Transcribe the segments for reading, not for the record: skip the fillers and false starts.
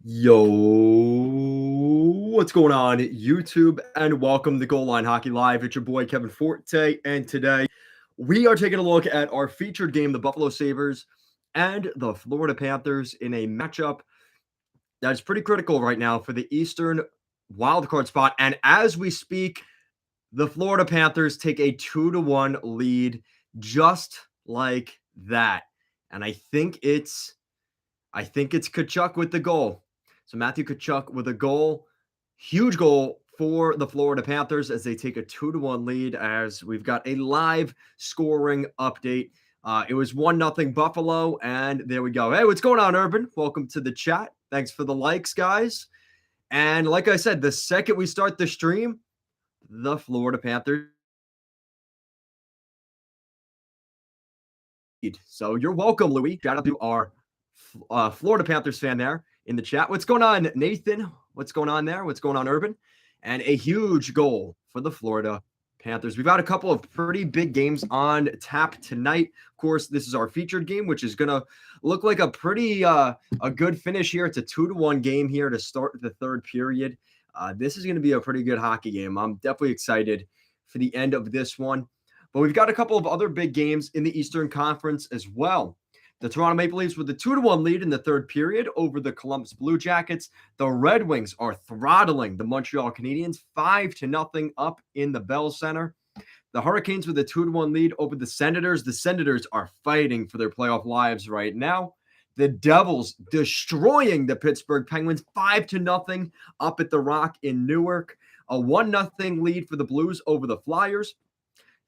Yo, what's going on, YouTube? And welcome to Goal Line Hockey Live. It's your boy Kevin Forte, and today we are taking a look at our featured game, the Buffalo Sabres and the Florida Panthers, in a matchup that's pretty critical right now for the Eastern wildcard spot. And as we speak, the Florida Panthers take a 2-1 lead, just like that. And I think it's Kachuk with the goal. So Matthew Kachuk with a goal, huge goal for the Florida Panthers as they take a 2-1 lead. As we've got a live scoring update. It was 1-0 Buffalo, and there we go. Hey, what's going on, Urban? Welcome to the chat. Thanks for the likes, guys. And like I said, the second we start the stream, the Florida Panthers. So you're welcome, Louis. Shout out to our Florida Panthers fan there in the chat. What's going on, Nathan? What's going on there? What's going on, Urban? And a huge goal for the Florida Panthers. We've got a couple of pretty big games on tap tonight. Of course, this is our featured game, which is going to look like a pretty a good finish here. It's a 2-1 game here to start the third period. This is going to be a pretty good hockey game. I'm definitely excited for the end of this one. But we've got a couple of other big games in the Eastern Conference as well. The Toronto Maple Leafs with a 2-1 lead in the third period over the Columbus Blue Jackets. The Red Wings are throttling the Montreal Canadiens 5-0 up in the Bell Center. The Hurricanes with a 2-1 lead over the Senators. The Senators are fighting for their playoff lives right now. The Devils destroying the Pittsburgh Penguins 5-0 up at the Rock in Newark. A 1-0 lead for the Blues over the Flyers.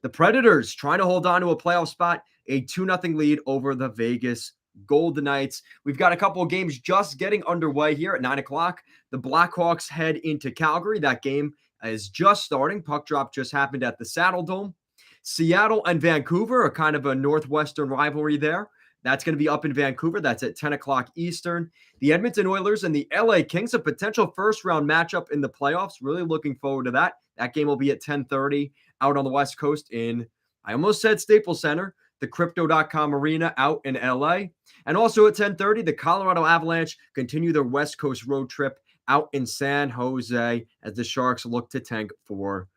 The Predators trying to hold on to a playoff spot, a 2-0 lead over the Vegas Golden Knights. We've got a couple of games just getting underway here at 9 o'clock. The Blackhawks head into Calgary. That game is just starting. Puck drop just happened at the Saddle Dome. Seattle and Vancouver are kind of a Northwestern rivalry there. That's going to be up in Vancouver. That's at 10 o'clock Eastern. The Edmonton Oilers and the LA Kings, a potential first-round matchup in the playoffs. Really looking forward to that. That game will be at 10:30 out on the West Coast in, I almost said Staples Center, the Crypto.com Arena out in LA. And also at 10:30, the Colorado Avalanche continue their West Coast road trip out in San Jose as the Sharks look to tank for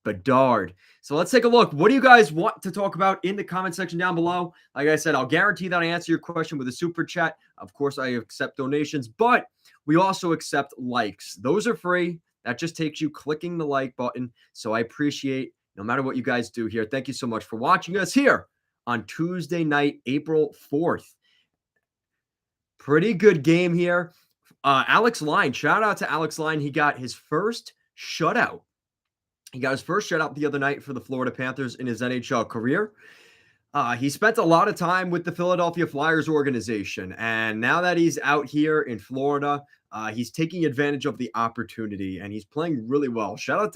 Bedard. So let's take a look. What do you guys want to talk about in the comment section down below? Like I said, I'll guarantee that I answer your question with a super chat. Of course, I accept donations, but we also accept likes. Those are free. That just takes you clicking the like button. So I appreciate no matter what you guys do here. Thank you so much for watching us here on Tuesday night, April 4th. Pretty good game here. Alex Line, shout out to Alex Line. He got his first shutout. He got his first shutout the other night for the Florida Panthers in his NHL career. He spent a lot of time with the Philadelphia Flyers organization, and now that he's out here in Florida, he's taking advantage of the opportunity, and he's playing really well. Shout out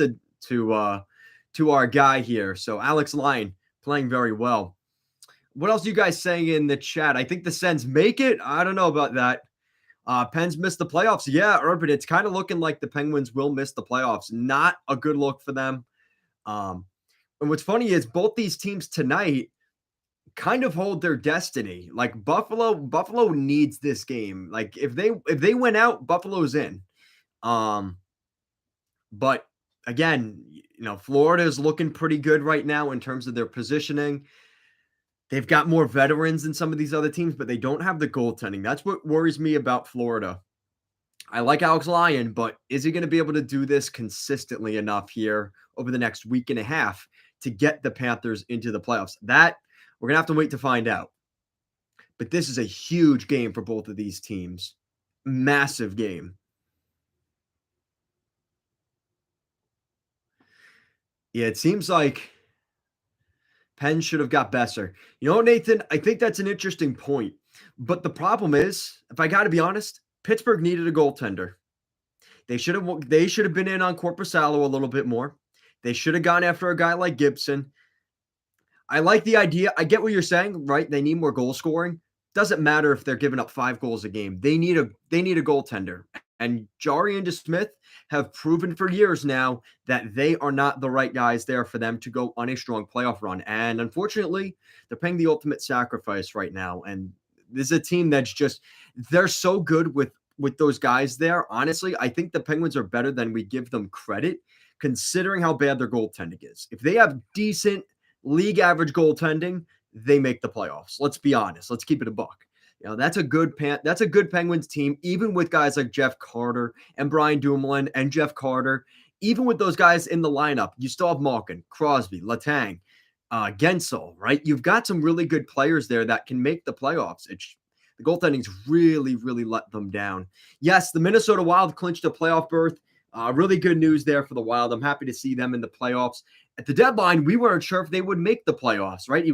to our guy here. So Alex Line playing very well. What else are you guys saying in the chat? I think the Sens make it. I don't know about that. Pens missed the playoffs. Yeah, Urban, it's kind of looking like the Penguins will miss the playoffs. Not a good look for them. And what's funny is both these teams tonight kind of hold their destiny. Like Buffalo needs this game. Like if they win out, Buffalo's in. But again, Florida is looking pretty good right now in terms of their positioning. They've got more veterans than some of these other teams, but they don't have the goaltending. That's what worries me about Florida. I like Alex Lyon, but is he going to be able to do this consistently enough here over the next week and a half to get the Panthers into the playoffs? That we're going to have to wait to find out. But this is a huge game for both of these teams. Massive game. Yeah, it seems like Penn should have got Besser. You know, Nathan, I think that's an interesting point. But the problem is, if I got to be honest, Pittsburgh needed a goaltender. They should have been in on Korpisalo a little bit more. They should have gone after a guy like Gibson. I like the idea. I get what you're saying, right? They need more goal scoring. Doesn't matter if they're giving up 5 goals a game. They need a goaltender. And Jari and DeSmith have proven for years now that they are not the right guys there for them to go on a strong playoff run. And unfortunately, they're paying the ultimate sacrifice right now. And this is a team that's they're so good with with those guys there, honestly, I think the Penguins are better than we give them credit, considering how bad their goaltending is. If they have decent league average goaltending, they make the playoffs. Let's be honest. Let's keep it a buck. That's a good Penguins team, even with guys like Jeff Carter and Brian Dumoulin and Jeff Carter. Even with those guys in the lineup, you still have Malkin, Crosby, Letang, Gensel, right? You've got some really good players there that can make the playoffs. The goaltending's really, really let them down. Yes, the Minnesota Wild clinched a playoff berth. Really good news there for the Wild. I'm happy to see them in the playoffs. At the deadline, we weren't sure if they would make the playoffs, right?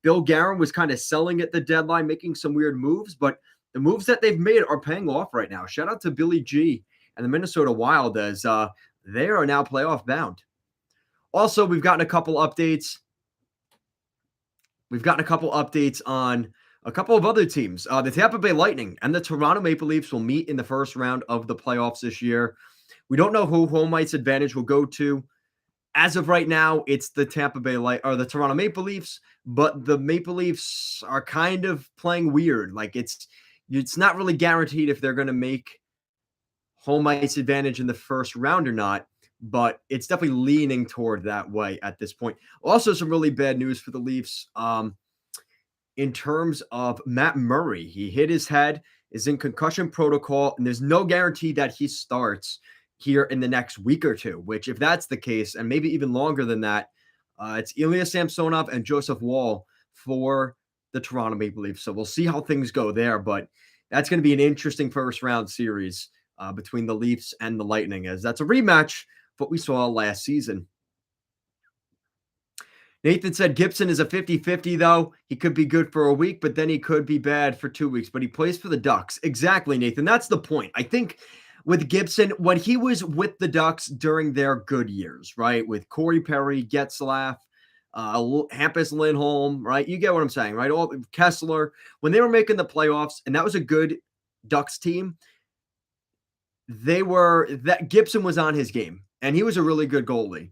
Bill Guerin was kind of selling at the deadline, making some weird moves, but the moves that they've made are paying off right now. Shout out to Billy G and the Minnesota Wild as they are now playoff bound. Also, we've gotten a couple updates. On a couple of other teams. The Tampa Bay Lightning and the Toronto Maple Leafs will meet in the first round of the playoffs this year. We don't know who home ice advantage will go to. As of right now, it's the the Toronto Maple Leafs, but the Maple Leafs are kind of playing weird. Like it's not really guaranteed if they're going to make home ice advantage in the first round or not, but it's definitely leaning toward that way at this point. Also, some really bad news for the Leafs. In terms of Matt Murray, he hit his head, is in concussion protocol, and there's no guarantee that he starts here in the next week or two, which if that's the case, and maybe even longer than that, it's Ilya Samsonov and Joseph Woll for the Toronto Maple Leafs. So we'll see how things go there, but that's going to be an interesting first round series between the Leafs and the Lightning, as that's a rematch of what we saw last season. Nathan said Gibson is a 50-50, though. He could be good for a week, but then he could be bad for 2 weeks. But he plays for the Ducks. Exactly, Nathan. That's the point. I think with Gibson, when he was with the Ducks during their good years, right, with Corey Perry, Getzlaf, Hampus Lindholm, right? You get what I'm saying, right? All Kessler, when they were making the playoffs, and that was a good Ducks team, Gibson was on his game, and he was a really good goalie.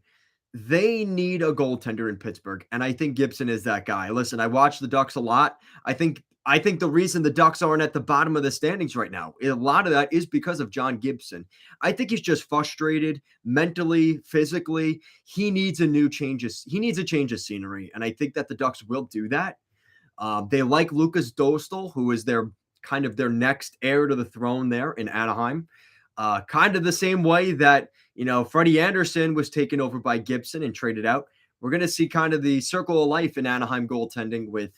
They need a goaltender in Pittsburgh, and I think Gibson is that guy. Listen, I watch the Ducks a lot. I think the reason the Ducks aren't at the bottom of the standings right now, a lot of that is because of John Gibson. I think he's just frustrated mentally, physically. He needs a change of scenery, and I think that the Ducks will do that. They like Lucas Dostal, who is their next heir to the throne there in Anaheim. Kind of the same way that, Freddie Anderson was taken over by Gibson and traded out. We're going to see kind of the circle of life in Anaheim goaltending with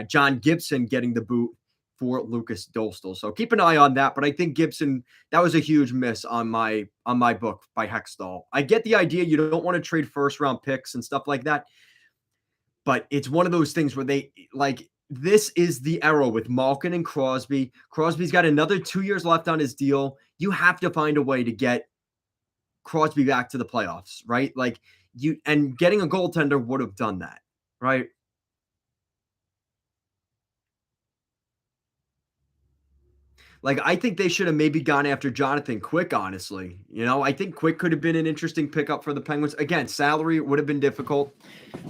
John Gibson getting the boot for Lucas Dostal. So keep an eye on that. But I think Gibson, that was a huge miss on my book by Hextall. I get the idea you don't want to trade first round picks and stuff like that. But it's one of those things where this is the era with Malkin and Crosby. Crosby's got another 2 years left on his deal. You have to find a way to get Crosby back to the playoffs, right? And getting a goaltender would have done that, right? I think they should have maybe gone after Jonathan Quick, honestly. I think Quick could have been an interesting pickup for the Penguins. Again, salary would have been difficult,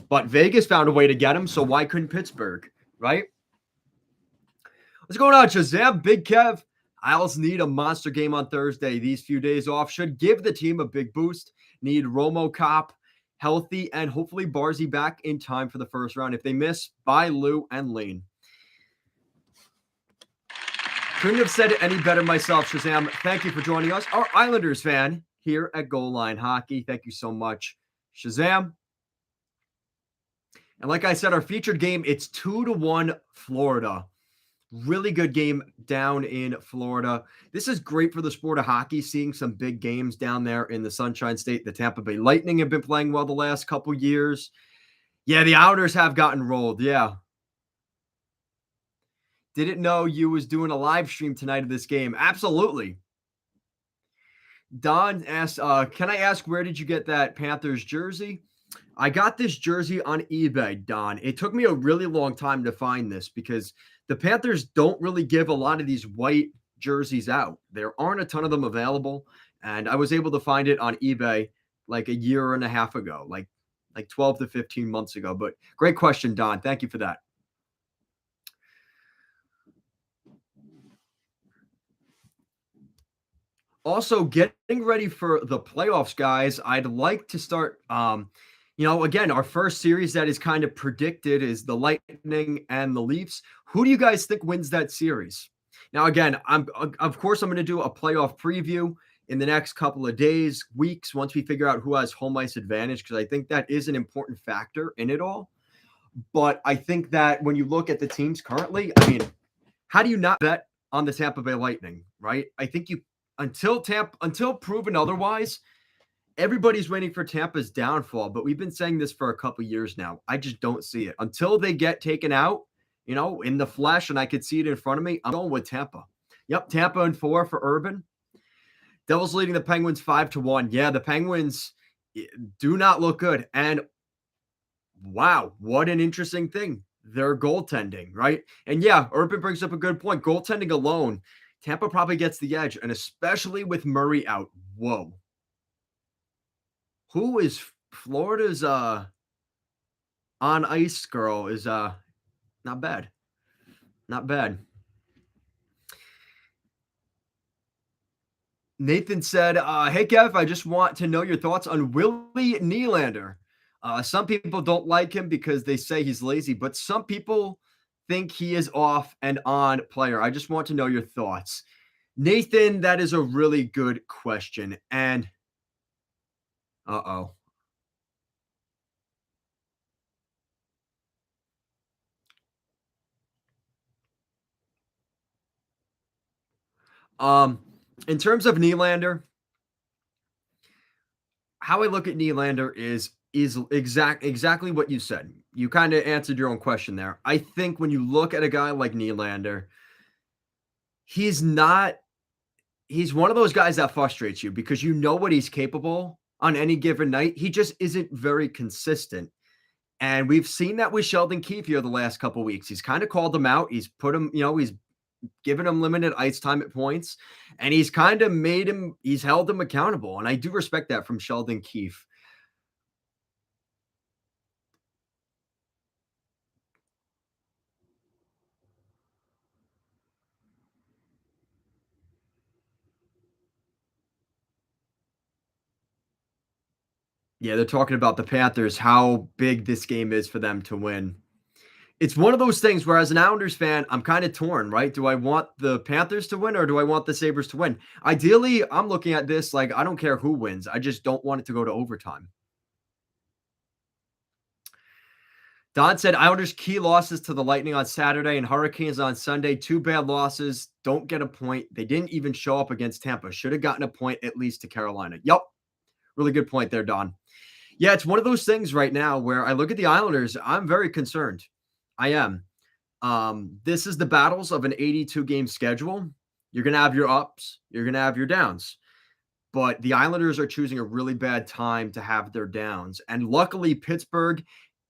but Vegas found a way to get him, so why couldn't Pittsburgh, right? What's going on, Shazam? Big Kev. Isles need a monster game on Thursday. These few days off should give the team a big boost. Need Romo Cop healthy and hopefully Barzy back in time for the first round. If they miss, bye Lou and Lane. Couldn't have said it any better myself, Shazam. Thank you for joining us. Our Islanders fan here at Goal Line Hockey. Thank you so much, Shazam. And like I said, our featured game, it's 2-1 Florida. Really good game down in Florida. This is great for the sport of hockey, seeing some big games down there in the Sunshine State. The Tampa Bay Lightning have been playing well the last couple years. Yeah, the Islanders have gotten rolled. Yeah. Didn't know you was doing a live stream tonight of this game. Absolutely. Don asked, can I ask, where did you get that Panthers jersey? I got this jersey on eBay, Don. It took me a really long time to find this because the Panthers don't really give a lot of these white jerseys out. There aren't a ton of them available, and I was able to find it on eBay like a year and a half ago, like 12 to 15 months ago. But great question, Don. Thank you for that. Also, getting ready for the playoffs, guys. I'd like to start. Again, our first series that is kind of predicted is the Lightning and the Leafs. Who do you guys think wins that series? Now, again, of course I'm going to do a playoff preview in the next couple of days, weeks, once we figure out who has home ice advantage, because I think that is an important factor in it all. But I think that when you look at the teams currently, I mean, how do you not bet on the Tampa Bay Lightning, right? I think you until proven otherwise, everybody's waiting for Tampa's downfall, but we've been saying this for a couple years now. I just don't see it. Until they get taken out, in the flesh, and I could see it in front of me, I'm going with Tampa. Yep, Tampa and 4 for Urban. Devils leading the Penguins 5-1. Yeah, the Penguins do not look good. And wow, what an interesting thing. Their goaltending, right? And yeah, Urban brings up a good point. Goaltending alone, Tampa probably gets the edge, and especially with Murray out. Whoa. Who is Florida's on ice girl is not bad. Not bad. Nathan said, hey Kev, I just want to know your thoughts on Willie Nylander. Some people don't like him because they say he's lazy, but some people think he is off and on player. I just want to know your thoughts. Nathan, that is a really good question. And uh-oh. In terms of Nylander, how I look at Nylander is exactly what you said. You kind of answered your own question there. I think when you look at a guy like Nylander, he's one of those guys that frustrates you because you know what he's capable on any given night. He just isn't very consistent. And we've seen that with Sheldon Keefe here the last couple weeks. He's kind of called him out. He's put him, he's given him limited ice time at points, and he's kind of he's held him accountable. And I do respect that from Sheldon Keefe. Yeah, they're talking about the Panthers, how big this game is for them to win. It's one of those things where, as an Islanders fan, I'm kind of torn, right? Do I want the Panthers to win or do I want the Sabres to win? Ideally, I'm looking at this like I don't care who wins. I just don't want it to go to overtime. Don said Islanders' key losses to the Lightning on Saturday and Hurricanes on Sunday. 2 bad losses. Don't get a point. They didn't even show up against Tampa. Should have gotten a point at least to Carolina. Yep. Really good point there, Don. Yeah, it's one of those things right now where I look at the Islanders. I'm very concerned. I am. This is the battles of an 82-game schedule. You're going to have your ups. You're going to have your downs. But the Islanders are choosing a really bad time to have their downs. And luckily, Pittsburgh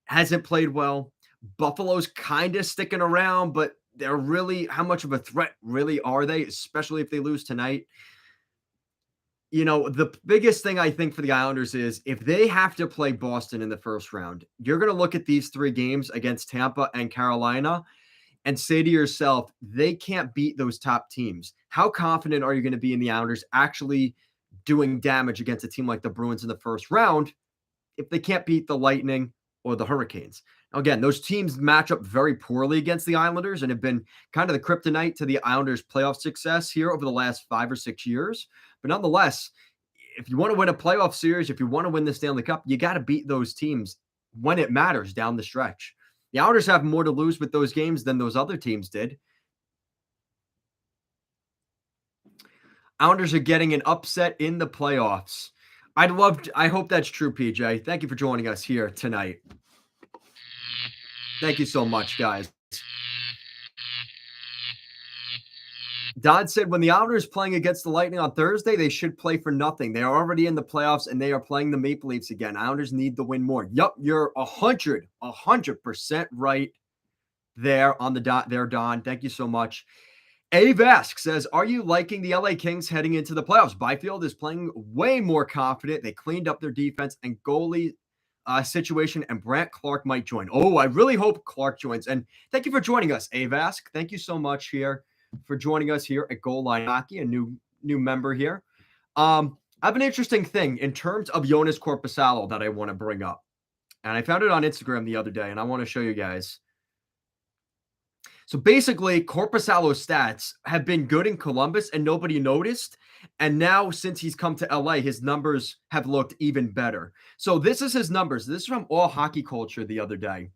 hasn't played well. Buffalo's kind of sticking around, but they're really, how much of a threat really are they, especially if they lose tonight? The biggest thing I think for the Islanders is if they have to play Boston in the first round, you're going to look at these 3 games against Tampa and Carolina and say to yourself, they can't beat those top teams. How confident are you going to be in the Islanders actually doing damage against a team like the Bruins in the first round if they can't beat the Lightning or the Hurricanes? Now, again, those teams match up very poorly against the Islanders and have been kind of the kryptonite to the Islanders' playoff success here over the last 5 or 6 years. But nonetheless, if you want to win a playoff series, if you want to win the Stanley Cup, you got to beat those teams when it matters down the stretch. The Islanders have more to lose with those games than those other teams did. Islanders are getting an upset in the playoffs. I hope that's true, PJ. Thank you for joining us here tonight. Thank you so much, guys. Dodd said when the Islanders playing against the Lightning on Thursday, they should play for nothing. They are already in the playoffs and they are playing the Maple Leafs again. Islanders need to win more. Yup, you're 100% right there on the dot there, Don. Thank you so much. Ave Ask says, are you liking the LA Kings heading into the playoffs? Byfield is playing way more confident. They cleaned up their defense and goalie situation, and Brandt Clark might join. Oh, I really hope Clark joins. And thank you for joining us, Ave Ask. Thank you so much here for joining us here at Goal Line Hockey, a new member here. I have an interesting thing in terms of Jonas Corposalo that I want to bring up. And I found it on Instagram the other day, and I want to show you guys. So basically, Corposalo's stats have been good in Columbus and nobody noticed. And now, since he's come to LA, his numbers have looked even better. So this is his numbers. This is from All Hockey Culture the other day.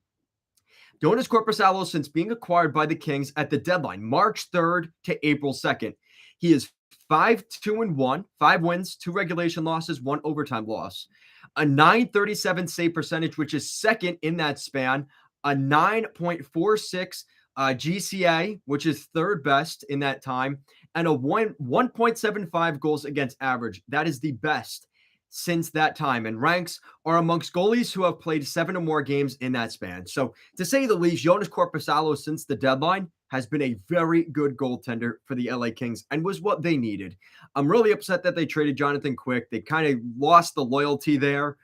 Jonas Corposalo, since being acquired by the Kings at the deadline, March 3rd to April 2nd, he is 5-2-1, 5 wins, 2 regulation losses, 1 overtime loss, a 937 save percentage, which is second in that span, a 9.46 GCA, which is third best in that time, and a 1.75 goals against average. That is the best since that time, and ranks are amongst goalies who have played 7 or more games in that span. So, to say the least, Jonas Corposalo since the deadline has been a very good goaltender for the LA Kings and was what they needed. I'm really upset that they traded Jonathan Quick. They kind of lost the loyalty there.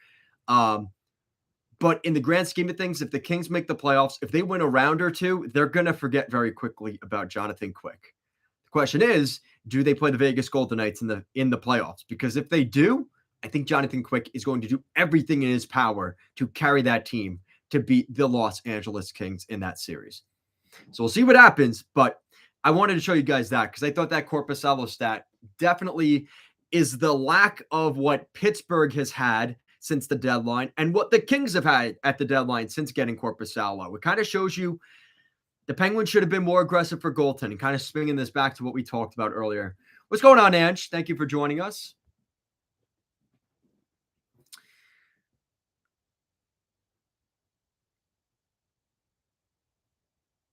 But in the grand scheme of things, if the Kings make the playoffs, if they win a round or two, they're going to forget very quickly about Jonathan Quick. The question is, do they play the Vegas Golden Knights in the playoffs? Because if they do, I think Jonathan Quick is going to do everything in his power to carry that team to beat the Los Angeles Kings in that series. So we'll see what happens, but I wanted to show you guys that because I thought that Corposalo stat definitely is the lack of what Pittsburgh has had since the deadline and what the Kings have had at the deadline since getting Corposalo. It kind of shows you the Penguins should have been more aggressive for goaltending, kind of swinging this back to what we talked about earlier. What's going on, Ange? Thank you for joining us.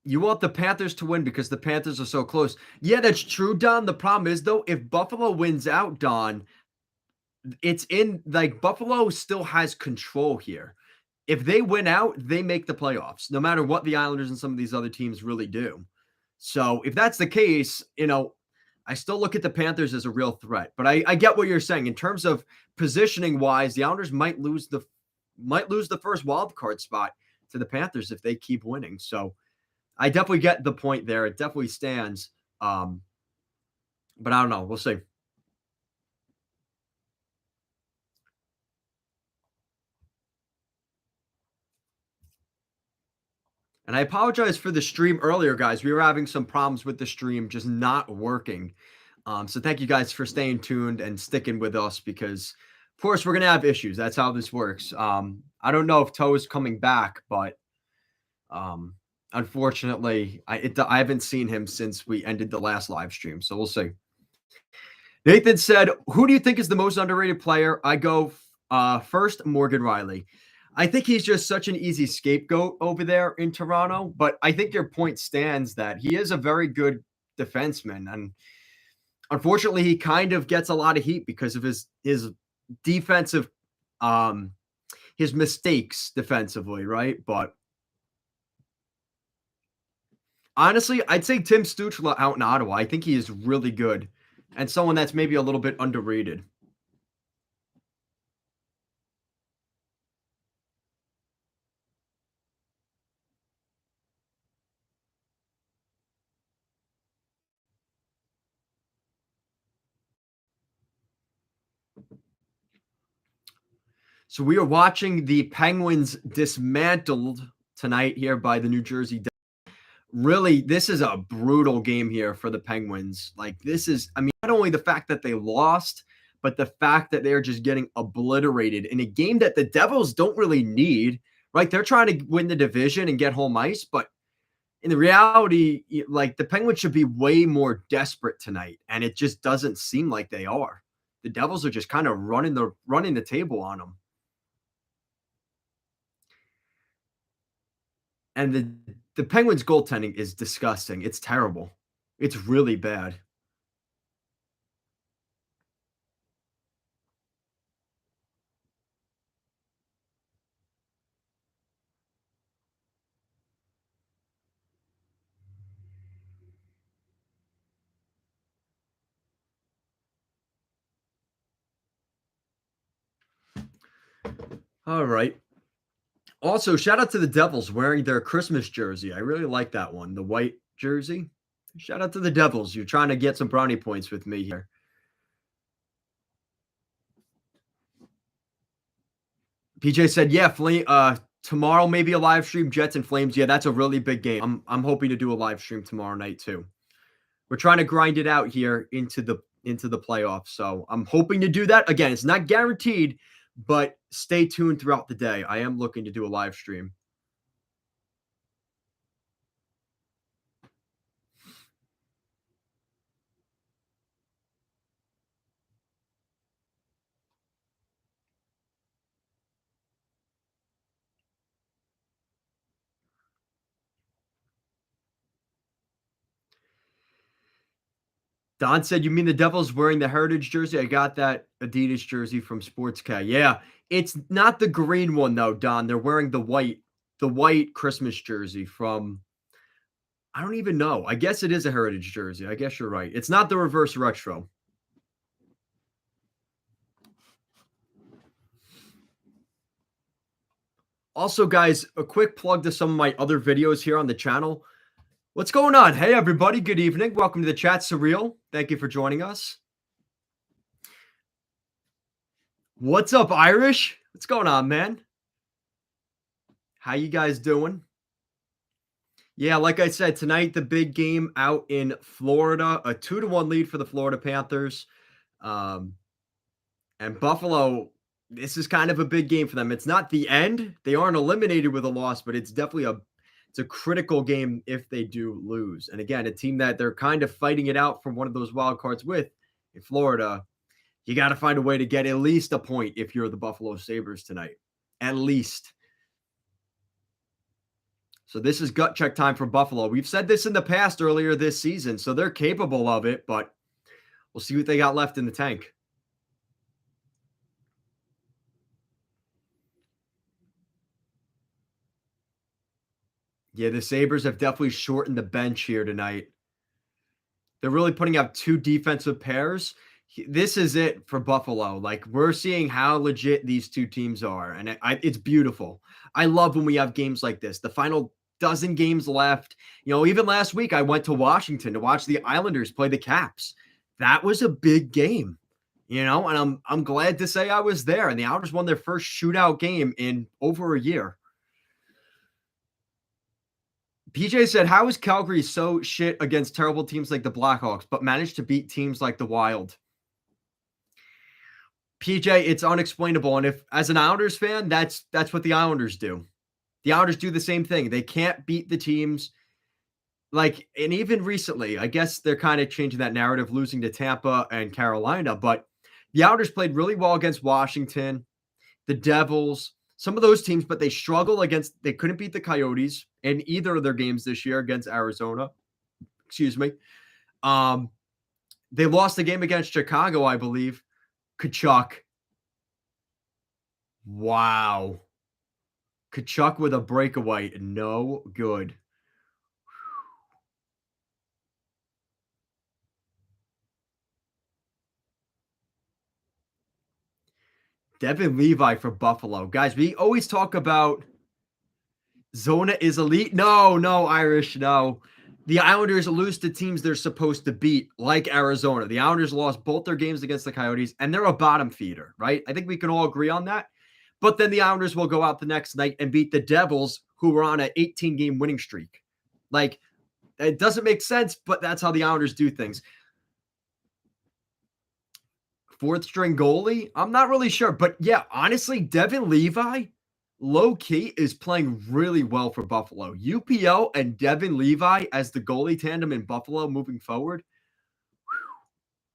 You want the Panthers to win because the Panthers are so close. Yeah, that's true, Don. The problem is, though, if Buffalo wins out, Don, it's in like Buffalo still has control here. If they win out, they make the playoffs, no matter what the Islanders and some of these other teams really do. So if that's the case, I still look at the Panthers as a real threat. But I get what you're saying in terms of positioning wise. The Islanders might lose the first wild card spot to the Panthers if they keep winning. So I definitely get the point there. It definitely stands. But I don't know. We'll see. And I apologize for the stream earlier, guys. We were having some problems with the stream just not working. So thank you guys for staying tuned and sticking with us because, of course, we're going to have issues. That's how this works. I don't know if Toe is coming back, but unfortunately, I haven't seen him since we ended the last live stream. So we'll see. Nathan said, who do you think is the most underrated player? I go first, Morgan Riley. I think he's just such an easy scapegoat over there in Toronto, but I think your point stands that he is a very good defenseman. And unfortunately, he kind of gets a lot of heat because of his defensive, his mistakes defensively, right? But honestly, I'd say Tim Stützle out in Ottawa. I think he is really good and someone that's maybe a little bit underrated. So we are watching the Penguins dismantled tonight here by the New Jersey Devils. Really, this is a brutal game here for the Penguins. Like this is, I mean, not only the fact that they lost, but the fact that they're just getting obliterated in a game that the Devils don't really need, right? They're trying to win the division and get home ice, but in the reality, like the Penguins should be way more desperate tonight, and it just doesn't seem like they are. The Devils are just kind of running the table on them. And the Penguins goaltending is disgusting. It's terrible. It's really bad. All right. Also, shout out to the Devils wearing their Christmas jersey. I really like that one, the white jersey. Shout out to the Devils. You're trying to get some brownie points with me here. PJ said, yeah, tomorrow maybe a live stream, Jets and Flames. Yeah, that's a really big game. I'm hoping to do a live stream tomorrow night too. We're trying to grind it out here into the playoffs. So I'm hoping to do that. Again, it's not guaranteed, but stay tuned throughout the day. I am looking to do a live stream. Don said, "You mean the Devils wearing the Heritage jersey?" I got that Adidas jersey from Sports K. Yeah, it's not the green one though, Don. They're wearing the white Christmas jersey from. I don't even know. I guess it is a Heritage jersey. I guess you're right. It's not the reverse retro. Also, guys, a quick plug to some of my other videos here on the channel. What's going on? Hey, everybody. Good evening. Welcome to the chat, Surreal. Thank you for joining us. What's up, Irish? What's going on, man? How you guys doing? Yeah, like I said, tonight, the big game out in Florida, a 2-1 lead for the Florida Panthers. And Buffalo, this is kind of a big game for them. It's not the end. They aren't eliminated with a loss, but it's definitely it's a critical game if they do lose. And again, a team that they're kind of fighting it out from one of those wild cards with in Florida. You got to find a way to get at least a point if you're the Buffalo Sabres tonight. At least. So this is gut check time for Buffalo. We've said this in the past earlier this season, so they're capable of it, but we'll see what they got left in the tank. Yeah, the Sabres have definitely shortened the bench here tonight. They're really putting out two defensive pairs. This is it for Buffalo. Like, we're seeing how legit these two teams are, and it's beautiful. I love when we have games like this. The final dozen games left. You know, even last week I went to Washington to watch the Islanders play the Caps. That was a big game, you know, and I'm glad to say I was there. And the Islanders won their first shootout game in over a year. PJ said, "How is Calgary so shit against terrible teams like the Blackhawks, but managed to beat teams like the Wild?" PJ, it's unexplainable. And if, as an Islanders fan, that's what the Islanders do. The Islanders do the same thing. They can't beat the teams. Like, and even recently, I guess they're kind of changing that narrative, losing to Tampa and Carolina. But the Islanders played really well against Washington, the Devils, some of those teams, but they struggle they couldn't beat the Coyotes in either of their games this year against Arizona. Excuse me. They lost the game against Chicago, I believe. Kachuk. Wow. Kachuk with a breakaway. No good. Devin Levi for Buffalo. Guys, we always talk about Zona is elite. No, Irish, no. The Islanders lose to teams they're supposed to beat, like Arizona. The Islanders lost both their games against the Coyotes, and they're a bottom feeder, right? I think we can all agree on that. But then the Islanders will go out the next night and beat the Devils, who were on an 18-game winning streak. Like, it doesn't make sense, but that's how the Islanders do things. Fourth string goalie? I'm not really sure. But yeah, honestly, Devin Levi, low key, is playing really well for Buffalo. UPO and Devin Levi as the goalie tandem in Buffalo moving forward.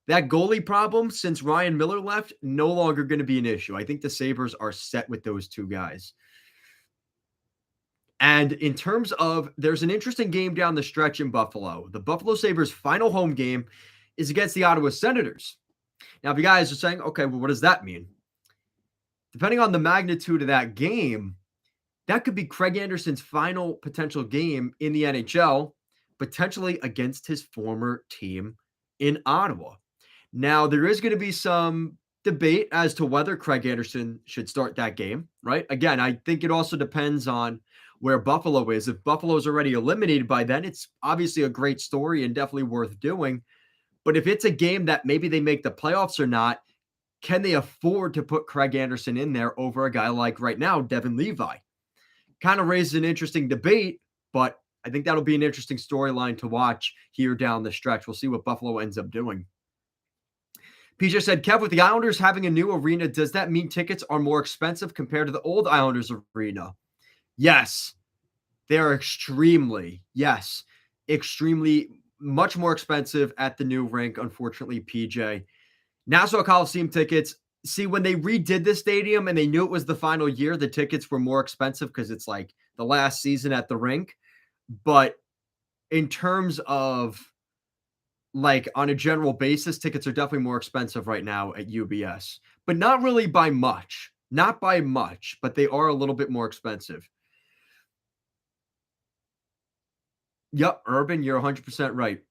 That goalie problem since Ryan Miller left, no longer going to be an issue. I think the Sabres are set with those two guys. And in terms of, there's an interesting game down the stretch in Buffalo. The Buffalo Sabres' final home game is against the Ottawa Senators. Now, if you guys are saying, okay, well, what does that mean? Depending on the magnitude of that game, that could be Craig Anderson's final potential game in the NHL, potentially against his former team in Ottawa. Now, there is going to be some debate as to whether Craig Anderson should start that game, right? Again, I think it also depends on where Buffalo is. If Buffalo's already eliminated by then, it's obviously a great story and definitely worth doing. But if it's a game that maybe they make the playoffs or not, can they afford to put Craig Anderson in there over a guy like right now, Devin Levi? Kind of raises an interesting debate, but I think that'll be an interesting storyline to watch here down the stretch. We'll see what Buffalo ends up doing. PJ said, Kev, with the Islanders having a new arena, does that mean tickets are more expensive compared to the old Islanders arena? Yes. They are extremely much more expensive at the new rink, unfortunately, PJ. Nassau Coliseum tickets, see, when they redid the stadium and they knew it was the final year, the tickets were more expensive because it's like the last season at the rink. But in terms of like on a general basis, tickets are definitely more expensive right now at UBS, but not really by much. Not by much, but they are a little bit more expensive. Yep, Urban, you're 100% right.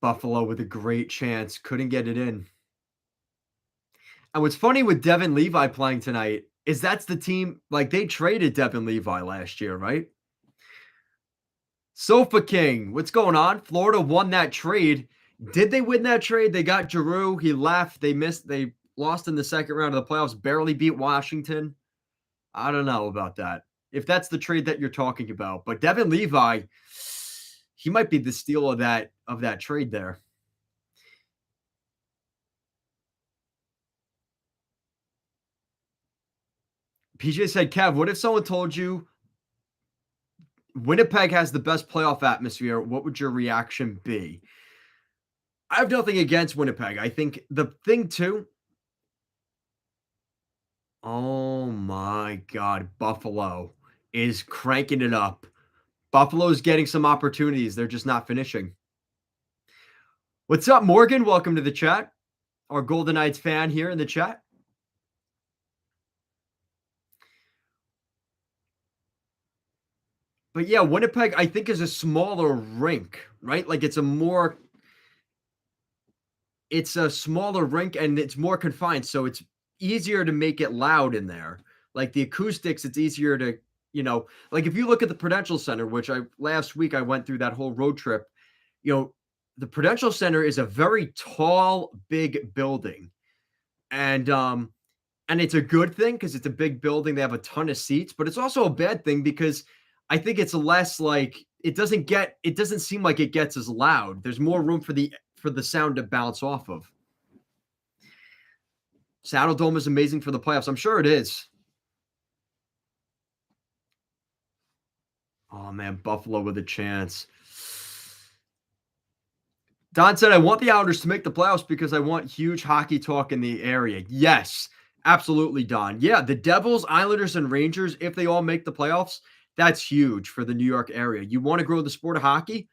Buffalo with a great chance, couldn't get it in. And what's funny with Devin Levi playing tonight is that's the team, like they traded Devin Levi last year, right? Sofa King, what's going on? Florida won that trade. Did they win that trade? They got Giroux. He left. They lost in the second round of the playoffs, barely beat Washington. I don't know about that. If that's the trade that you're talking about. But Devin Levi, he might be the steal of that trade there. PJ said, Kev, what if someone told you Winnipeg has the best playoff atmosphere? What would your reaction be? I have nothing against Winnipeg. I think the thing too. Oh my God. Buffalo is cranking it up. Buffalo's getting some opportunities. They're just not finishing. What's up, Morgan? Welcome to the chat. Our Golden Knights fan here in the chat. But yeah, Winnipeg, I think, is a smaller rink, right? Like it's a smaller rink and it's more confined. So it's easier to make it loud in there. Like the acoustics, it's easier to, like if you look at the Prudential Center, which last week I went through that whole road trip, the Prudential Center is a very tall, big building. And it's a good thing because it's a big building. They have a ton of seats, but it's also a bad thing because I think it's less like it doesn't seem like it gets as loud. There's more room for the sound to bounce off of. Saddle Dome is amazing for the playoffs. I'm sure it is. Oh man, Buffalo with a chance. Don said, I want the Islanders to make the playoffs because I want huge hockey talk in the area. Yes, absolutely, Don. Yeah, the Devils, Islanders, and Rangers, if they all make the playoffs, that's huge for the New York area. You want to grow the sport of hockey?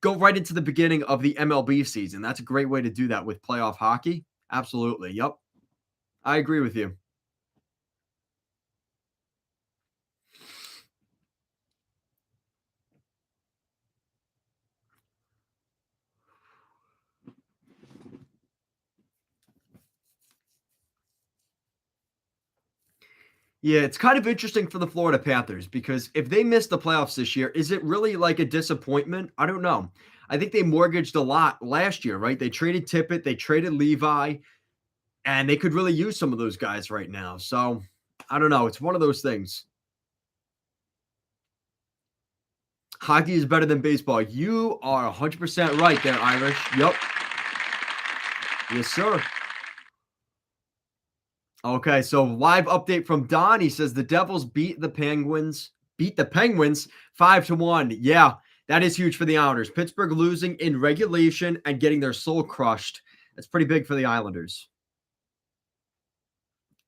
Go right into the beginning of the MLB season. That's a great way to do that with playoff hockey. Absolutely. Yep. I agree with you. Yeah, it's kind of interesting for the Florida Panthers because if they miss the playoffs this year, is it really like a disappointment? I don't know. I think they mortgaged a lot last year, right? They traded Tippett, they traded Levi, and they could really use some of those guys right now. So I don't know. It's one of those things. Hockey is better than baseball. You are 100% right there, Irish. Yep. Yes, sir. Okay, so live update from Don. He says the Devils beat the Penguins 5-1. Yeah, that is huge for the Islanders. Pittsburgh losing in regulation and getting their soul crushed. That's pretty big for the Islanders.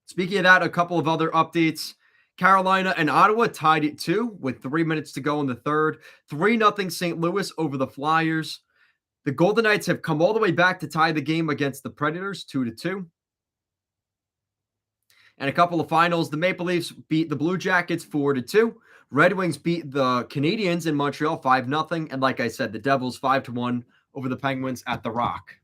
Speaking of that, a couple of other updates. Carolina and Ottawa tied at 2 with 3 minutes to go in the third. 3-0 St. Louis over the Flyers. The Golden Knights have come all the way back to tie the game against the Predators 2-2. And a couple of finals. The Maple Leafs beat the Blue Jackets 4-2. Red Wings beat the Canadiens in Montreal 5-0. And like I said, the Devils 5-1 over the Penguins at the Rock.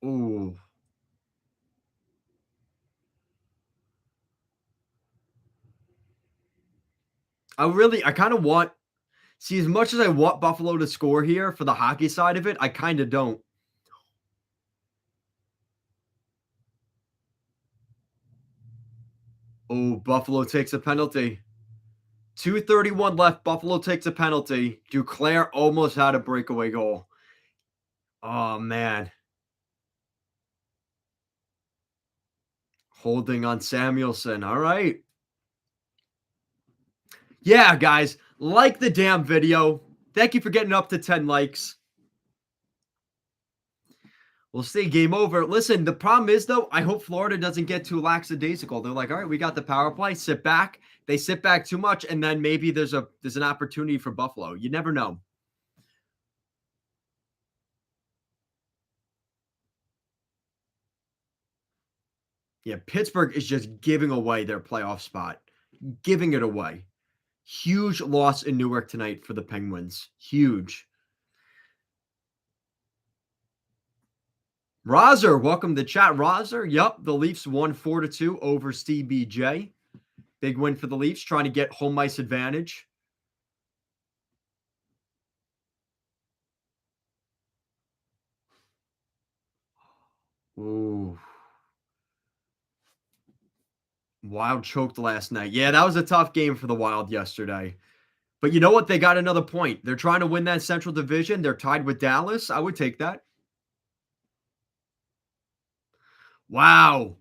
Ooh. I kind of want, see, as much as I want Buffalo to score here for the hockey side of it, I kind of don't. Oh, Buffalo takes a penalty. 2:31 left. Buffalo takes a penalty. Duclair almost had a breakaway goal. Oh, man. Holding on Samuelson. All right. Yeah, guys, like the damn video. Thank you for getting up to 10 likes. We'll see. Game over. Listen, the problem is, though, I hope Florida doesn't get too lackadaisical. They're like, all right, we got the power play. Sit back. They sit back too much, and then maybe there's an opportunity for Buffalo. You never know. Yeah, Pittsburgh is just giving away their playoff spot. Giving it away. Huge loss in Newark tonight for the Penguins. Huge. Rozer, welcome to chat. Rozer, yep, the Leafs won 4-2 over CBJ. Big win for the Leafs, trying to get home ice advantage. Ooh. Wild choked last night. Yeah, that was a tough game for the Wild yesterday. But you know what? They got another point. They're trying to win that Central Division. They're tied with Dallas. I would take that. Wow.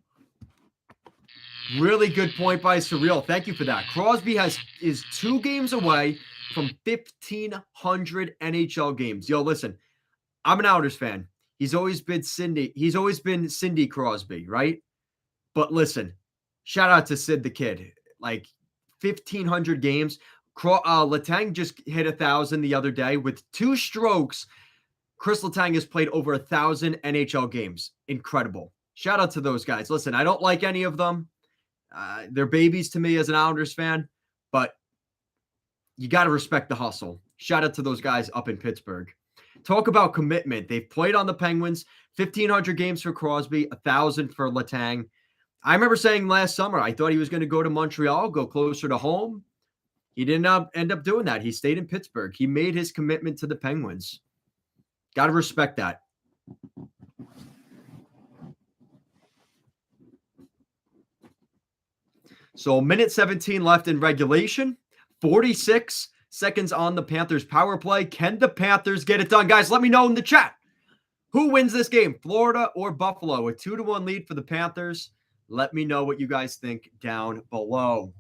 Really good point by Surreal. Thank you for that. Crosby is 2 games away from 1,500 NHL games. Yo, listen, I'm an Outers fan. He's always been Cindy Crosby, right? But listen, shout out to Sid the Kid. Like 1,500 games. Letang just hit 1,000 the other day with 2 strokes. Chris Letang has played over 1,000 NHL games. Incredible. Shout out to those guys. Listen, I don't like any of them. They're babies to me as an Islanders fan, but you got to respect the hustle. Shout out to those guys up in Pittsburgh. Talk about commitment. They've played on the Penguins, 1,500 games for Crosby, 1,000 for Letang. I remember saying last summer, I thought he was going to go to Montreal, go closer to home. He didn't end up doing that. He stayed in Pittsburgh. He made his commitment to the Penguins. Got to respect that. So, minute 17 left in regulation. 46 seconds on the Panthers power play. Can the Panthers get it done? Guys, let me know in the chat. Who wins this game, Florida or Buffalo? A 2-1 lead for the Panthers. Let me know what you guys think down below.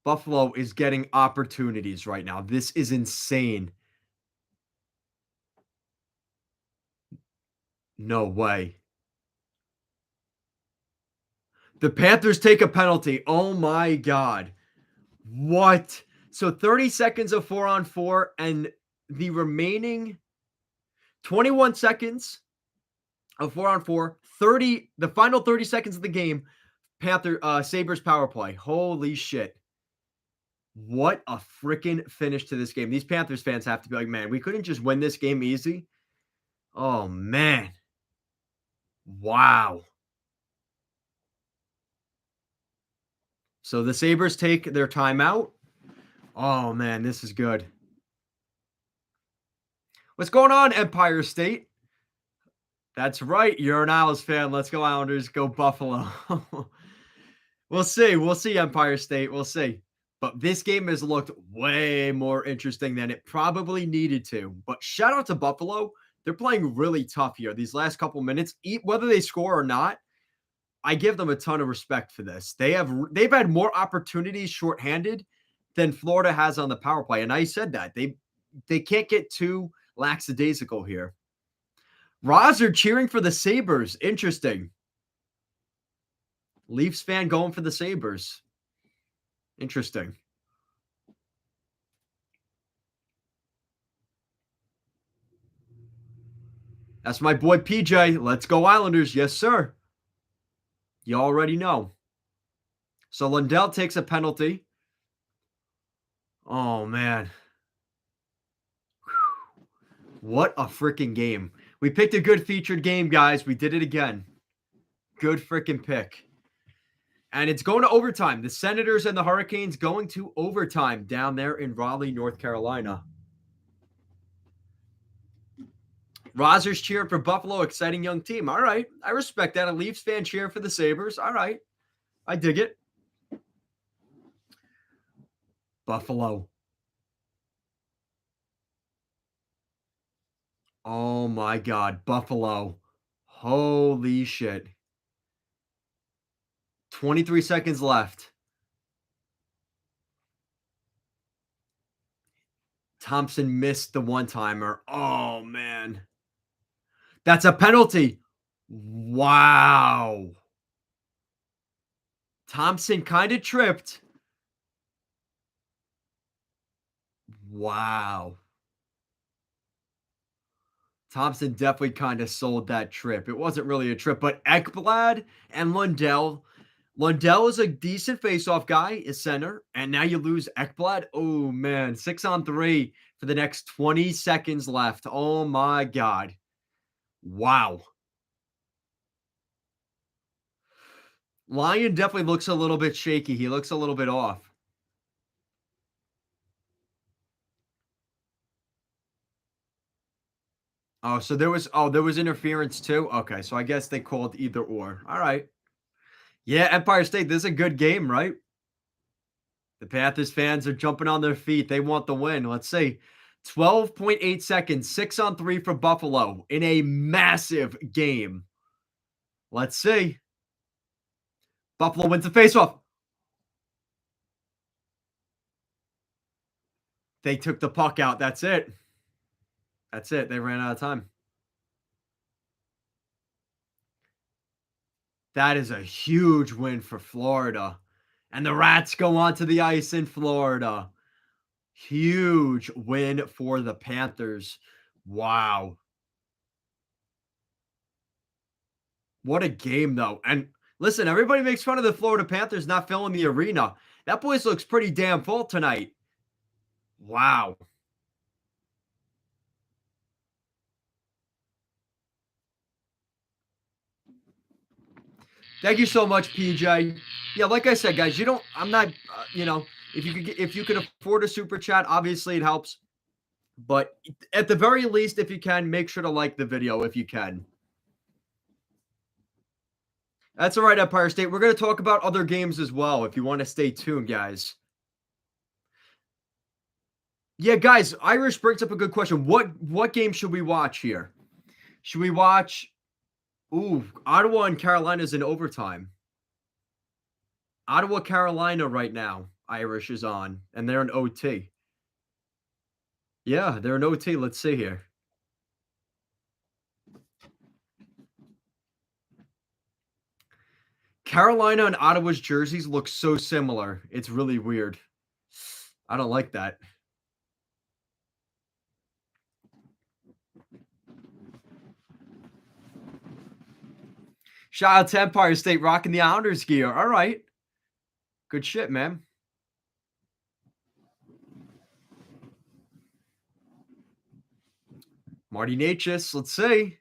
Buffalo is getting opportunities right now. This is insane. No way. The Panthers take a penalty. Oh my God. What? So 30 seconds of 4-on-4 and the remaining 21 seconds of 4-on-4, the final 30 seconds of the game, Sabres power play. Holy shit. What a freaking finish to this game. These Panthers fans have to be like, man, we couldn't just win this game easy. Oh, man. Wow. So the Sabres take their timeout. Oh, man, this is good. What's going on, Empire State? That's right. You're an Isles fan. Let's go, Islanders. Go, Buffalo. We'll see. We'll see, Empire State. We'll see. But this game has looked way more interesting than it probably needed to. But shout out to Buffalo. They're playing really tough here. These last couple minutes, whether they score or not, I give them a ton of respect for this. They've had more opportunities shorthanded than Florida has on the power play. And I said that. They can't get too lackadaisical here. Rozer cheering for the Sabres. Interesting. Leafs fan going for the Sabres. Interesting. That's my boy PJ. Let's go Islanders. Yes, sir. You already know. So Lundell takes a penalty. Oh, man. What a freaking game. We picked a good featured game, guys. We did it again. Good freaking pick. And it's going to overtime. The Senators and the Hurricanes going to overtime down there in Raleigh, North Carolina. Rozer's cheering for Buffalo. Exciting young team. All right. I respect that. A Leafs fan cheering for the Sabres. All right. I dig it. Buffalo. Oh my God. Buffalo. Holy shit. 23 seconds left. Thompson missed the one-timer. Oh, man. That's a penalty. Wow. Thompson kind of tripped. Wow. Thompson definitely kind of sold that trip. It wasn't really a trip, but Ekblad and Lundell. Lundell is a decent faceoff guy, is center, and now you lose Ekblad. Oh, man. 6-on-3 for the next 20 seconds left. Oh, my God. Wow. Lyon definitely looks a little bit shaky. He looks a little bit off. Oh, so there was interference too? Okay, so I guess they called either or. All right. Yeah, Empire State, this is a good game, right? The Panthers fans are jumping on their feet. They want the win. Let's see. 12.8 seconds, 6-on-3 for Buffalo in a massive game. Let's see. Buffalo wins the faceoff. They took the puck out. That's it. That's it. They ran out of time. That is a huge win for Florida. And the Rats go onto the ice in Florida. Huge win for the Panthers. Wow. What a game, though. And listen, everybody makes fun of the Florida Panthers not filling the arena. That place looks pretty damn full tonight. Wow. Thank you so much, PJ. Yeah, like I said, guys, I'm not, if you can afford a super chat, obviously it helps. But at the very least, if you can, make sure to like the video if you can. That's all right, Empire State. We're going to talk about other games as well if you want to stay tuned, guys. Yeah, guys, Irish brings up a good question. What game should we watch here? Should we watch Ottawa and Carolina's in overtime? Ottawa, Carolina right now. Irish is on, and they're in OT. Yeah, they're in OT. Let's see here. Carolina and Ottawa's jerseys look so similar. It's really weird. I don't like that. Shout out to Empire State rocking the Islanders gear. All right. Good shit, man. Marty Natchez, let's see.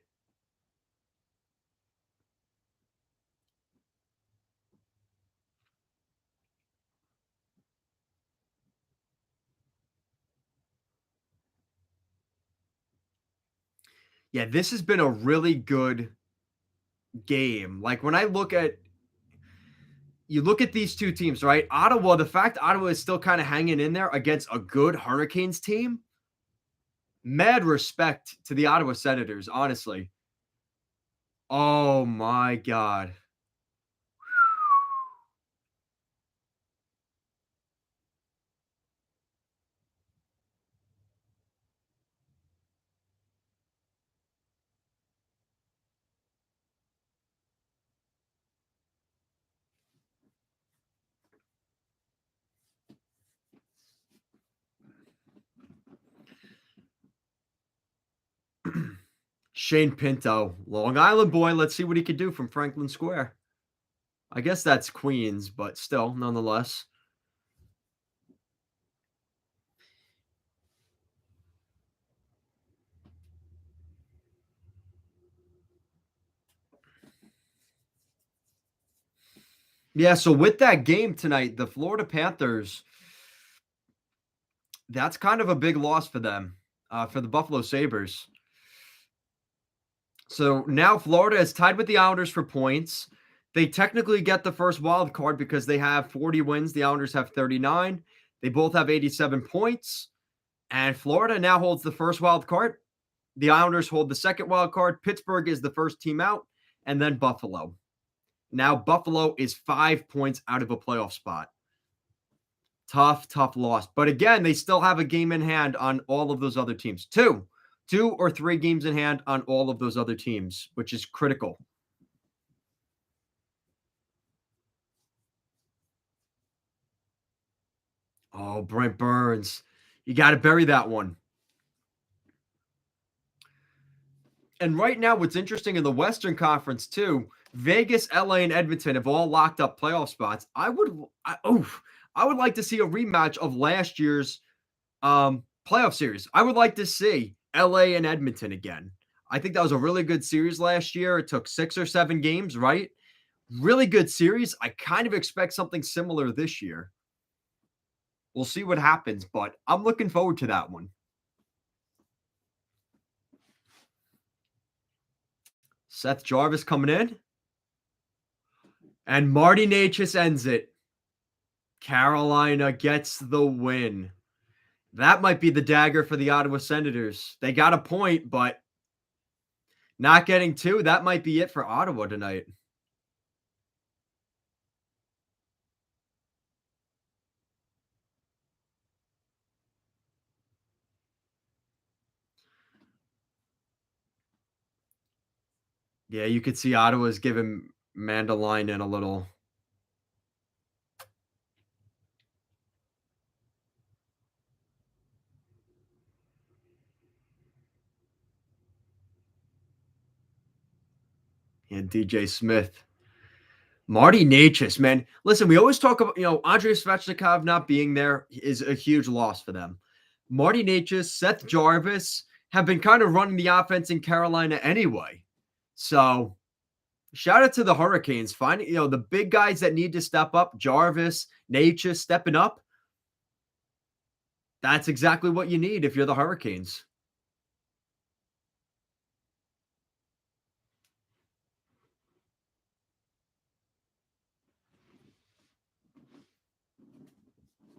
Yeah, this has been a really good game. Like when you look at these two teams, right? Ottawa, the fact Ottawa is still kind of hanging in there against a good Hurricanes team, mad respect to the Ottawa Senators, honestly. Oh my God. Shane Pinto, Long Island boy. Let's see what he could do from Franklin Square. I guess that's Queens, but still, nonetheless. Yeah, so with that game tonight, the Florida Panthers, that's kind of a big loss for them, for the Buffalo Sabres. So now Florida is tied with the Islanders for points. They technically get the first wild card because they have 40 wins. The Islanders have 39. They both have 87 points. And Florida now holds the first wild card. The Islanders hold the second wild card. Pittsburgh is the first team out, and then Buffalo. Now Buffalo is 5 points out of a playoff spot. Tough loss. But again, they still have a game in hand on all of those other teams. Two or three games in hand on all of those other teams, which is critical. Oh, Brent Burns. You got to bury that one. And right now, what's interesting in the Western Conference, too, Vegas, LA, and Edmonton have all locked up playoff spots. I would like to see a rematch of last year's playoff series. I would like to see LA and Edmonton again. I think that was a really good series last year. It took 6 or 7 games, right? Really good series. I kind of expect something similar this year. We'll see what happens, but I'm looking forward to that one. Seth Jarvis coming in. And Marty Necas ends it. Carolina gets the win. That might be the dagger for the Ottawa Senators. They got a point, but not getting 2, that might be it for Ottawa tonight. Yeah, you could see Ottawa's giving Mandalainen a little. And DJ Smith. Marty Necas, man. Listen, we always talk about, Andrei Svechnikov not being there is a huge loss for them. Marty Necas, Seth Jarvis have been kind of running the offense in Carolina anyway. So shout out to the Hurricanes. Finding, the big guys that need to step up, Jarvis, Necas stepping up. That's exactly what you need if you're the Hurricanes.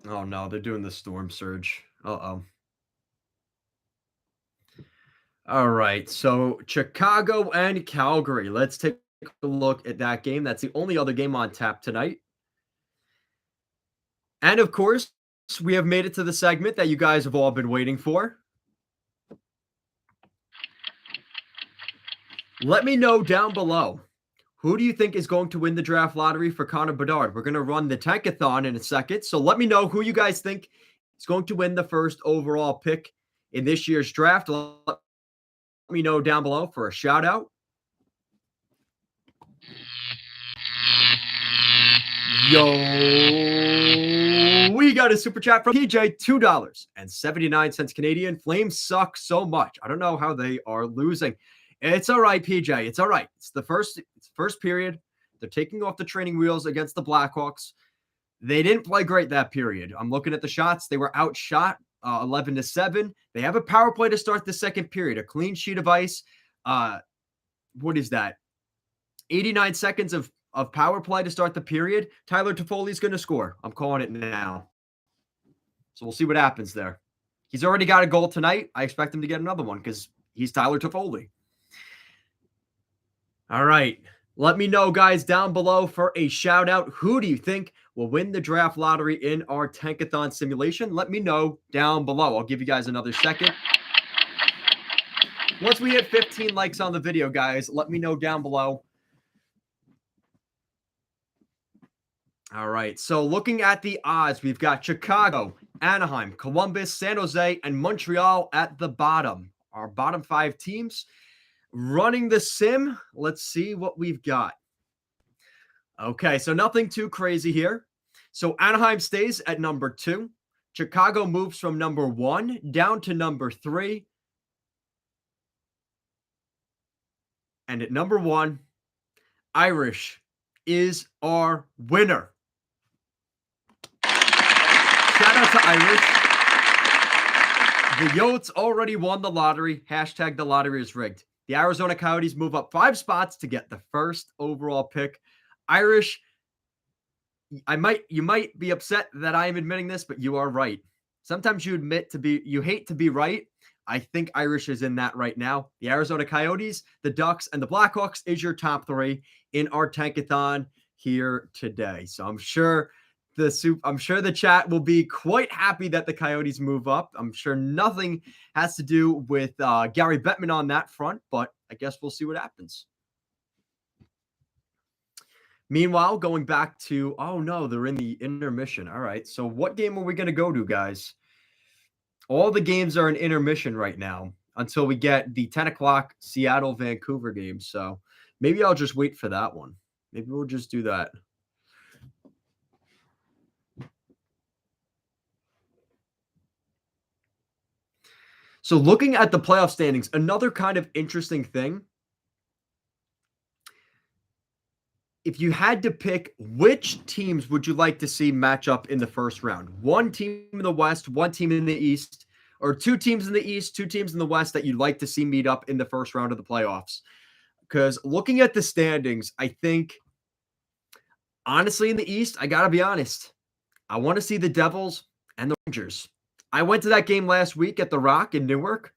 Oh no, they're doing the storm surge. Uh-oh. All right, so Chicago and Calgary. Let's take a look at that game. That's the only other game on tap tonight. And of course, we have made it to the segment that you guys have all been waiting for. Let me know down below, who do you think is going to win the draft lottery for Connor Bedard? We're going to run the tankathon in a second. So let me know who you guys think is going to win the first overall pick in this year's draft. Let me know down below for a shout out. Yo, we got a super chat from PJ, $2.79 Canadian. Flames suck so much. I don't know how they are losing. It's all right, PJ. It's all right. It's the first period. They're taking off the training wheels against the Blackhawks. They didn't play great that period. I'm looking at the shots. They were outshot 11-7. They have a power play to start the second period. A clean sheet of ice. What is that? 89 seconds of power play to start the period. Tyler Toffoli's going to score. I'm calling it now. So we'll see what happens there. He's already got a goal tonight. I expect him to get another one because he's Tyler Toffoli. All right. Let me know, guys, down below for a shout out. Who do you think will win the draft lottery in our Tankathon simulation? Let me know down below. I'll give you guys another second. Once we hit 15 likes on the video, guys, let me know down below. All right. So looking at the odds, we've got Chicago, Anaheim, Columbus, San Jose, and Montreal at the bottom. Our bottom 5 teams. Running the sim, let's see what we've got. Okay, so nothing too crazy here. So Anaheim stays at number 2. Chicago moves from number 1 down to number 3. And at number 1, Irish is our winner. Shout out to Irish. The Yotes already won the lottery. Hashtag the lottery is rigged. The Arizona Coyotes move up 5 spots to get the first overall pick. Irish, you might be upset that I am admitting this, but you are right. Sometimes you hate to be right. I think Irish is in that right now. The Arizona Coyotes, the Ducks, and the Blackhawks is your top 3 in our tankathon here today. So I'm sure the chat will be quite happy that the Coyotes move up. I'm sure nothing has to do with Gary Bettman on that front, but I guess we'll see what happens. Meanwhile, going back to, oh no, they're in the intermission. All right. So what game are we going to go to, guys? All the games are in intermission right now until we get the 10 o'clock Seattle-Vancouver game. So maybe I'll just wait for that one. Maybe we'll just do that. So looking at the playoff standings, another kind of interesting thing. If you had to pick, which teams would you like to see match up in the first round? One team in the West, one team in the East, or 2 teams in the East, 2 teams in the West that you'd like to see meet up in the first round of the playoffs? Because looking at the standings, I think, honestly, in the East, I got to be honest, I want to see the Devils and the Rangers. I went to that game last week at the Rock in Newark.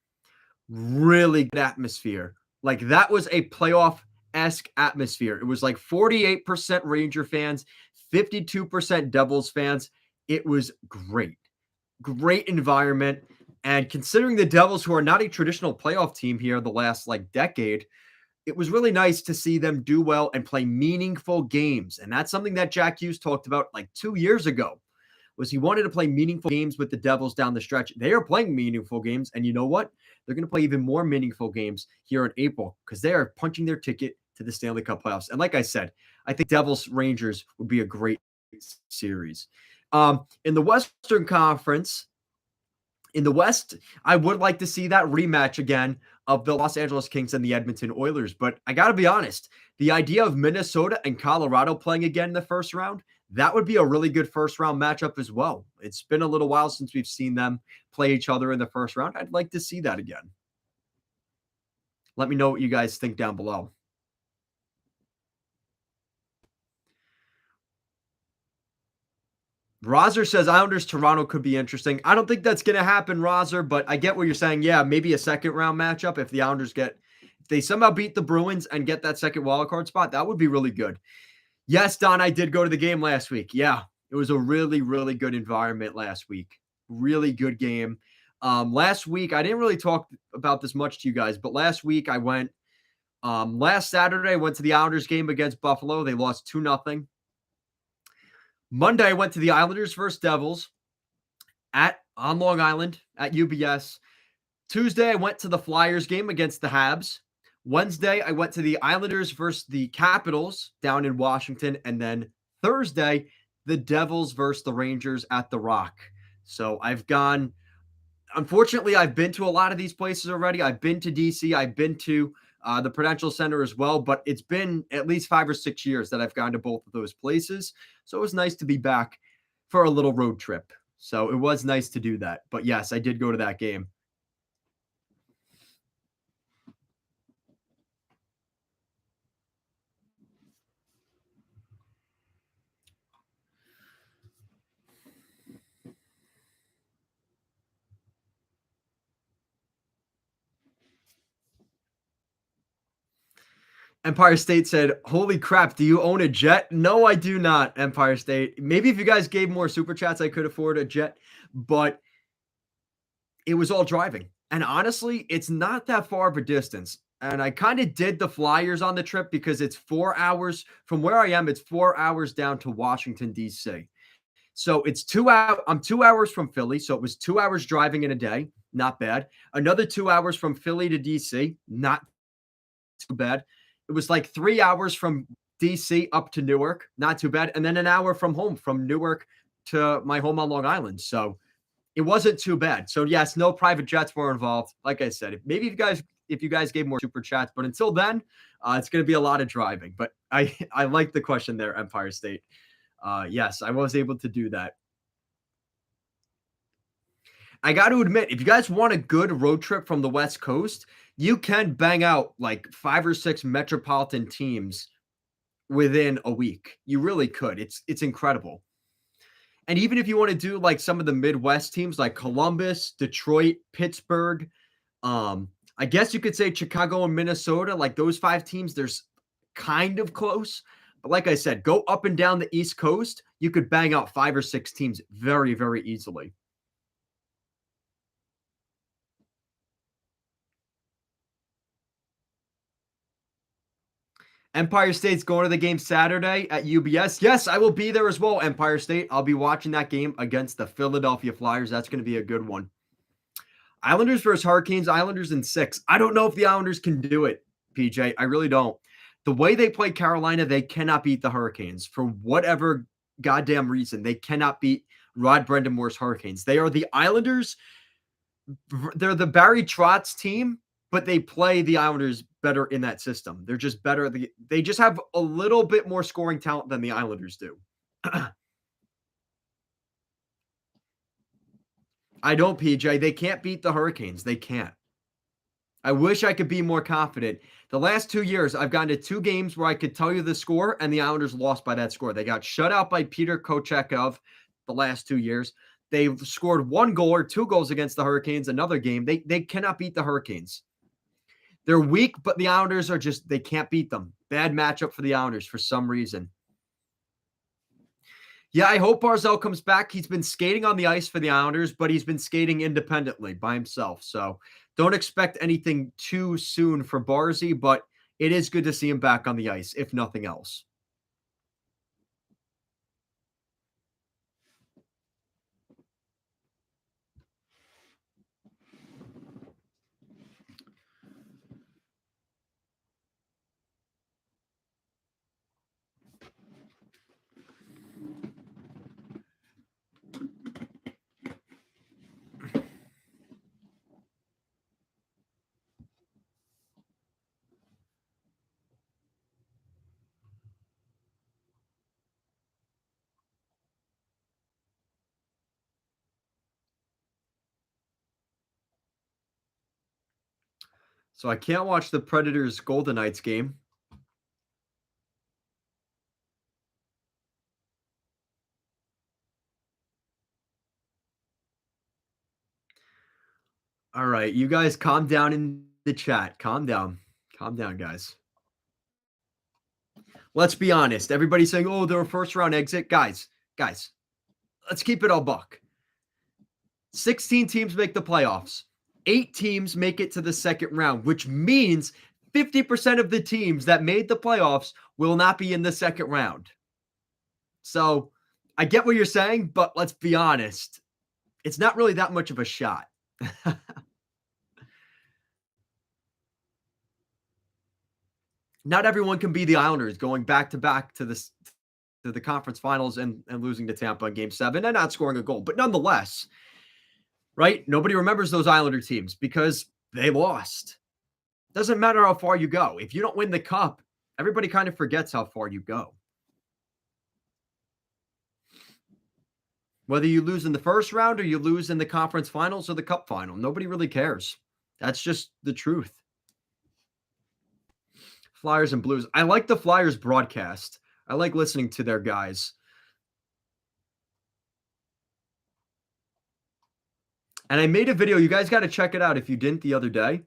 Really good atmosphere. Like, that was a playoff-esque atmosphere. It was like 48% Ranger fans, 52% Devils fans. It was great. Great environment. And considering the Devils, who are not a traditional playoff team here the last decade, it was really nice to see them do well and play meaningful games. And that's something that Jack Hughes talked about 2 years ago, was he wanted to play meaningful games with the Devils down the stretch. They are playing meaningful games. And you know what? They're going to play even more meaningful games here in April because they are punching their ticket to the Stanley Cup playoffs. And like I said, I think Devils-Rangers would be a great series. In the Western Conference, in the West, I would like to see that rematch again of the Los Angeles Kings and the Edmonton Oilers. But I got to be honest, the idea of Minnesota and Colorado playing again in the first round, that would be a really good first-round matchup as well. It's been a little while since we've seen them play each other in the first round. I'd like to see that again. Let me know what you guys think down below. Rozer says Islanders Toronto could be interesting. I don't think that's going to happen, Rozer, but I get what you're saying. Yeah, maybe a second-round matchup if the Islanders if they somehow beat the Bruins and get that second wildcard spot, that would be really good. Yes, Don, I did go to the game last week. Yeah, it was a really, really good environment last week. Really good game. Last week, I didn't really talk about this much to you guys, but last week I went, last Saturday, I went to the Islanders game against Buffalo. They lost 2-0. Monday, I went to the Islanders versus Devils on Long Island at UBS. Tuesday, I went to the Flyers game against the Habs. Wednesday, I went to the Islanders versus the Capitals down in Washington. And then Thursday, the Devils versus the Rangers at the Rock. So unfortunately, I've been to a lot of these places already. I've been to DC. I've been to the Prudential Center as well. But it's been at least 5 or 6 years that I've gone to both of those places. So it was nice to be back for a little road trip. So it was nice to do that. But yes, I did go to that game. Empire State said, holy crap, do you own a jet? No, I do not, Empire State. Maybe if you guys gave more super chats, I could afford a jet, but it was all driving. And honestly, it's not that far of a distance. And I kind of did the Flyers on the trip because it's 4 hours from where I am. It's 4 hours down to Washington, D.C. So it's 2 hours. I'm 2 hours from Philly. So it was 2 hours driving in a day. Not bad. Another 2 hours from Philly to D.C. Not too bad. It was like 3 hours from DC up to Newark. Not too bad. And then an hour from home, from Newark to my home on Long Island. So it wasn't too bad. So yes, no private jets were involved. Like I said, maybe if if you guys gave more super chats. But until then, it's going to be a lot of driving. But I like the question there, Empire State. Yes, I was able to do that. I got to admit, if you guys want a good road trip from the West Coast, you can bang out like 5 or 6 metropolitan teams within a week. You really could. It's incredible. And even if you want to do like some of the Midwest teams like Columbus, Detroit, Pittsburgh, I guess you could say Chicago and Minnesota, like those 5 teams, there's kind of close. But like I said, go up and down the East Coast. You could bang out 5 or 6 teams very, very easily. Empire State's going to the game Saturday at UBS. Yes, I will be there as well, Empire State. I'll be watching that game against the Philadelphia Flyers. That's going to be a good one. Islanders versus Hurricanes. Islanders in 6. I don't know if the Islanders can do it, PJ. I really don't. The way they play Carolina, they cannot beat the Hurricanes. For whatever goddamn reason, they cannot beat Rod Brendamore's Hurricanes. They are the Islanders. They're the Barry Trotz team, but they play the Islanders better in that system. They're just better. They just have a little bit more scoring talent than the Islanders do. I don't, PJ. They can't beat the Hurricanes. They can't. I wish I could be more confident. The last 2 years, I've gotten to 2 games where I could tell you the score, and the Islanders lost by that score. They got shut out by Peter Kochetkov the last 2 years. They've scored 1 goal or 2 goals against the Hurricanes another game. They cannot beat the Hurricanes. They're weak, but the Islanders are just, they can't beat them. Bad matchup for the Islanders for some reason. Yeah, I hope Barzal comes back. He's been skating on the ice for the Islanders, but he's been skating independently by himself. So don't expect anything too soon for Barzy, but it is good to see him back on the ice, if nothing else. So I can't watch the Predators Golden Knights game. All right, you guys calm down in the chat. Calm down. Calm down, guys. Let's be honest. Everybody's saying, oh, they're a first round exit. Guys, let's keep it all buck. 16 teams make the playoffs. 8 teams make it to the second round, which means 50% of the teams that made the playoffs will not be in the second round. So I get what you're saying, but let's be honest. It's not really that much of a shot. Not everyone can be the Islanders going back to back to the conference finals and losing to Tampa in game 7 and not scoring a goal. But nonetheless, right? Nobody remembers those Islander teams because they lost. Doesn't matter how far you go. If you don't win the cup, everybody kind of forgets how far you go. Whether you lose in the first round or you lose in the conference finals or the cup final, nobody really cares. That's just the truth. Flyers and Blues. I like the Flyers broadcast. I like listening to their guys. And I made a video. You guys got to check it out if you didn't the other day.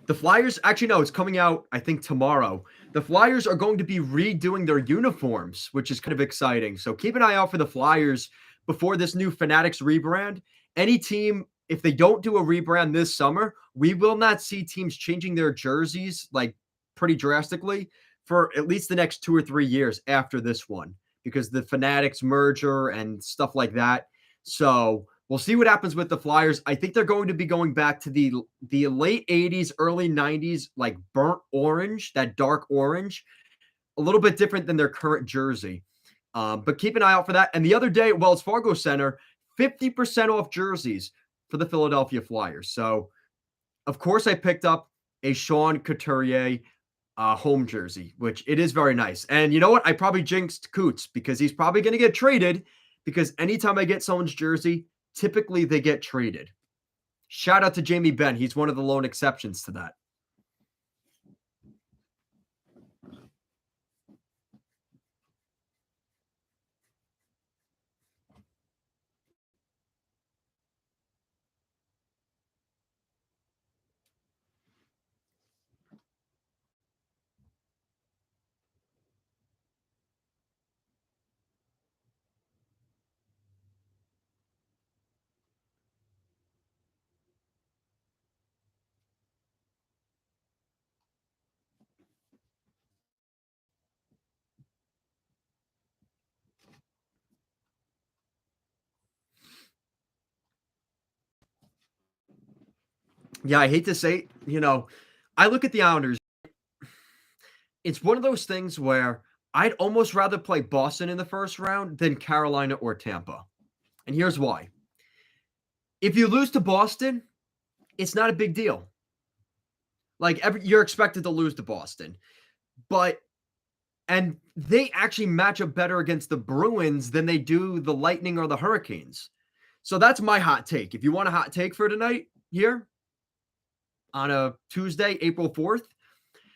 The Flyers, actually, no, it's coming out, I think, tomorrow. The Flyers are going to be redoing their uniforms, which is kind of exciting. So keep an eye out for the Flyers before this new Fanatics rebrand. Any team, if they don't do a rebrand this summer, we will not see teams changing their jerseys like pretty drastically for at least the next 2 or 3 years after this one because the Fanatics merger and stuff like that. So we'll see what happens with the Flyers. I think they're going to be going back to the late 80s, early 90s, like burnt orange, that dark orange, a little bit different than their current jersey. But keep an eye out for that. And the other day at Wells Fargo Center, 50% off jerseys for the Philadelphia Flyers. So Of course, I picked up a Sean Couturier home jersey, which it is very nice. And you know what? I probably jinxed Coots because he's probably going to get traded because anytime I get someone's jersey, typically they get traded. Shout out to Jamie Benn. He's one of the lone exceptions to that. Yeah, I hate to say, I look at the Islanders. It's one of those things where I'd almost rather play Boston in the first round than Carolina or Tampa. And here's why. If you lose to Boston, it's not a big deal. Like you're expected to lose to Boston. And they actually match up better against the Bruins than they do the Lightning or the Hurricanes. So that's my hot take. If you want a hot take for tonight here on a Tuesday, April 4th,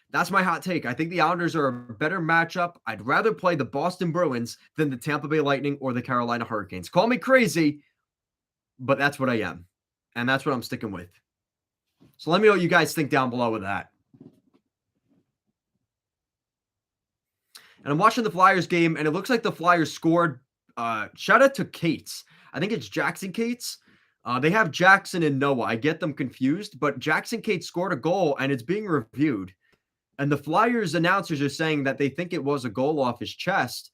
that's my hot take. I think the Islanders are a better matchup. I'd rather play the Boston Bruins than the Tampa Bay Lightning or the Carolina Hurricanes. Call me crazy, but that's what I am. And that's what I'm sticking with. So let me know what you guys think down below with that. And I'm watching the Flyers game, and it looks like the Flyers scored. Shout out to Cates. I think it's Jackson Cates. They have Jackson and Noah. I get them confused, but Jackson Cates scored a goal, and it's being reviewed. And the Flyers announcers are saying that they think it was a goal off his chest.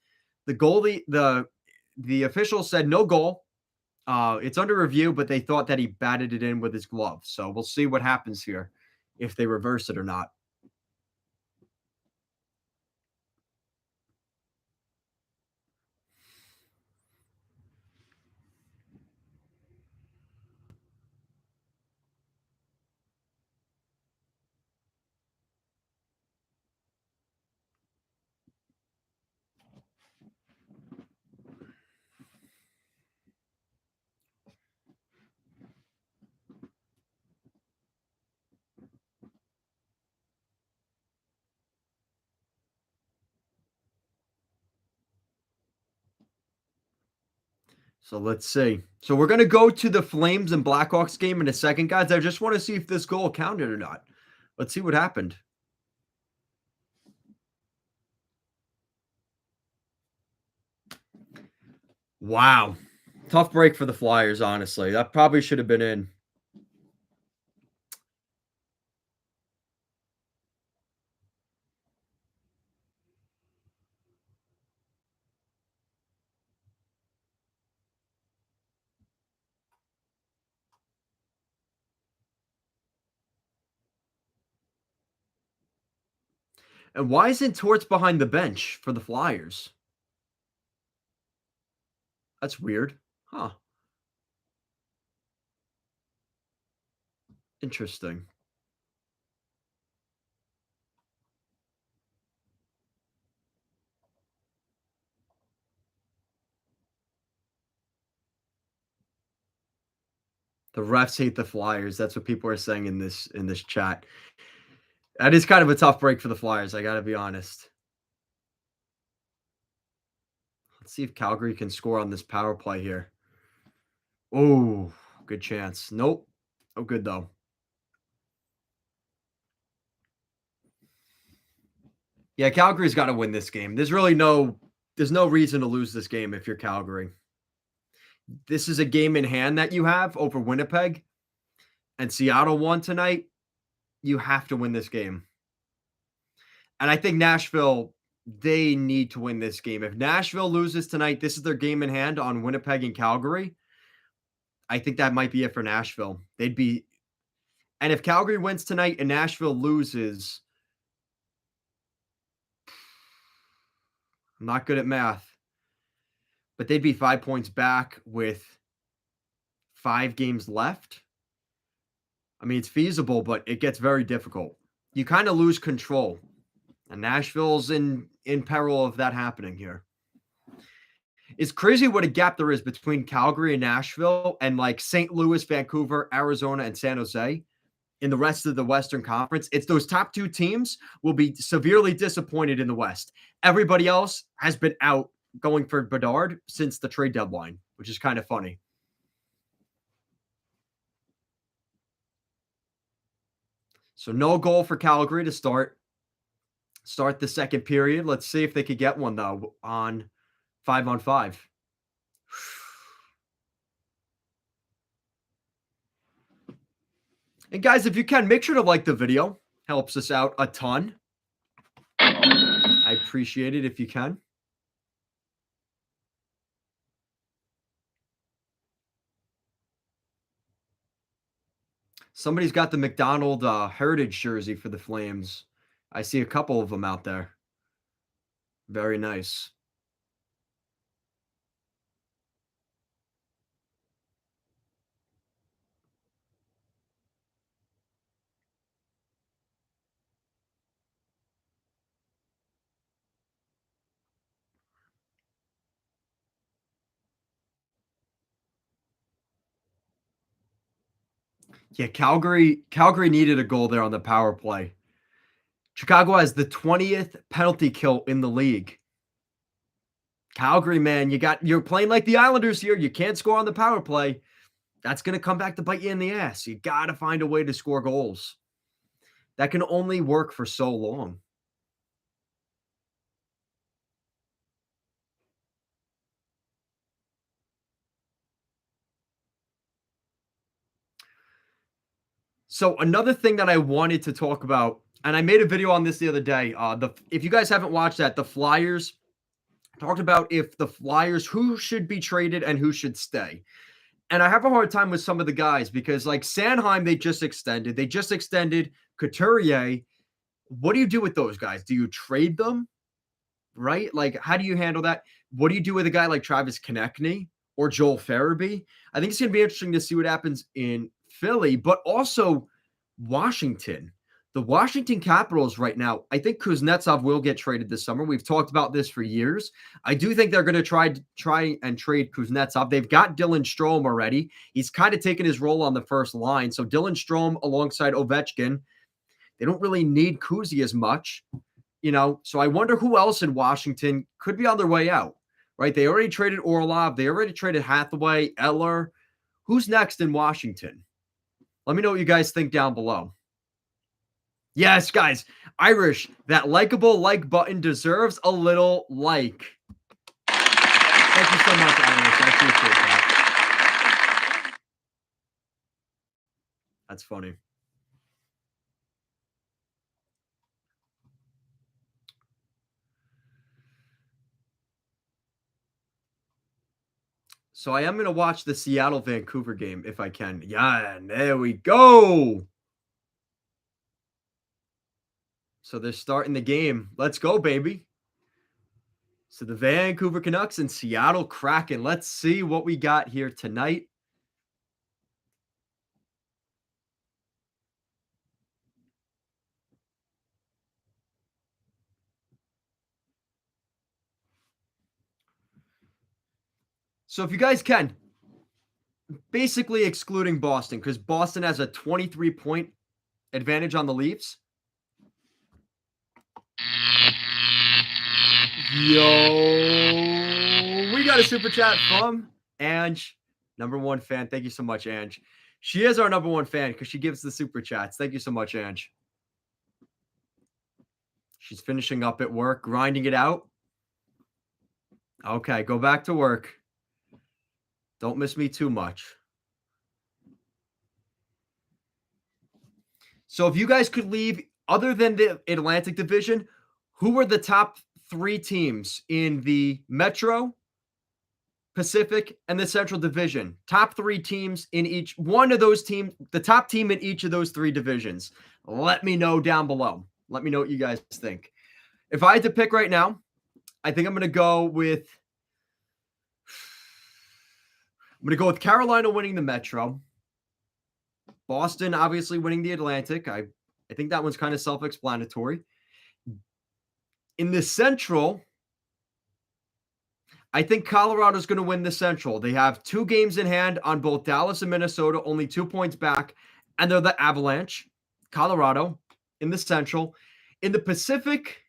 The goalie, the official said no goal. It's under review, but they thought that he batted it in with his glove. So we'll see what happens here, if they reverse it or not. So let's see. So we're going to go to the Flames and Blackhawks game in a second, guys. I just want to see if this goal counted or not. Let's see what happened. Wow. Tough break for the Flyers, honestly. That probably should have been in. And why isn't Torts behind the bench for the Flyers? That's weird. Huh. Interesting. The refs hate the Flyers. That's what people are saying in this chat. That is kind of a tough break for the Flyers, I got to be honest. Let's see if Calgary can score on this power play here. Oh, good chance. Nope. Oh, good though. Yeah, Calgary's got to win this game. There's no reason to lose this game if you're Calgary. This is a game in hand that you have over Winnipeg, and Seattle won tonight. You have to win this game. And I think Nashville, they need to win this game. If Nashville loses tonight, this is their game in hand on Winnipeg and Calgary. I think that might be it for Nashville. And if Calgary wins tonight and Nashville loses, I'm not good at math, but they'd be 5 points back with 5 games left. I mean, it's feasible, but it gets very difficult. You kind of lose control. And Nashville's in peril of that happening here. It's crazy what a gap there is between Calgary and Nashville and like St. Louis, Vancouver, Arizona, and San Jose in the rest of the Western Conference. It's those top two teams will be severely disappointed in the West. Everybody else has been out going for Bedard since the trade deadline, which is kind of funny. So no goal for Calgary to start the second period. Let's see if they could get one though on 5-on-5. And guys, if you can, make sure to like the video. Helps us out a ton. I appreciate it if you can. Somebody's got the McDonald Heritage jersey for the Flames. I see a couple of them out there. Very nice. Yeah, Calgary needed a goal there on the power play. Chicago has the 20th penalty kill in the league. Calgary, man, you're playing like the Islanders here. You can't score on the power play. That's going to come back to bite you in the ass. You got to find a way to score goals. That can only work for so long. So another thing that I wanted to talk about, and I made a video on this the other day. If you guys haven't watched that, the Flyers talked about if the Flyers, who should be traded and who should stay. And I have a hard time with some of the guys because, like Sanheim, they just extended. They just extended Couturier. What do you do with those guys? Do you trade them? Right? Like, how do you handle that? What do you do with a guy like Travis Konechny or Joel Farabee? I think it's going to be interesting to see what happens in Philly, but also Washington. The Washington Capitals right now, I think Kuznetsov will get traded this summer. We've talked about this for years. I do think they're going to try and trade Kuznetsov. They've got Dylan Strome already. He's kind of taken his role on the first line. So Dylan Strome alongside Ovechkin, they don't really need Kuzi as much, So I wonder who else in Washington could be on their way out, right? They already traded Orlov. They already traded Hathaway, Eller. Who's next in Washington? Let me know what you guys think down below. Yes, guys, Irish, that likable like button deserves a little like. Thank you so much, Irish. I appreciate that. That's funny. So I am going to watch the Seattle-Vancouver game if I can. Yeah, and there we go. So they're starting the game. Let's go, baby. So the Vancouver Canucks and Seattle Kraken. Let's see what we got here tonight. So if you guys can, basically excluding Boston, because Boston has a 23-point advantage on the Leafs. Yo, we got a super chat from Ange, #1 fan. Thank you so much, Ange. She is our #1 fan because she gives the super chats. Thank you so much, Ange. She's finishing up at work, grinding it out. Okay, go back to work. Don't miss me too much. So if you guys could leave, other than the Atlantic Division, who were the top 3 teams in the Metro, Pacific, and the Central Division? Top 3 teams in each one of those teams, the top team in each of those 3 divisions. Let me know down below. Let me know what you guys think. If I had to pick right now, I think I'm going to go with Carolina winning the Metro. Boston obviously winning the Atlantic. I think that one's kind of self-explanatory. In the Central, I think Colorado's going to win the Central. They have 2 games in hand on both Dallas and Minnesota, only 2 points back, and they're the Avalanche. Colorado in the Central. In the Pacific,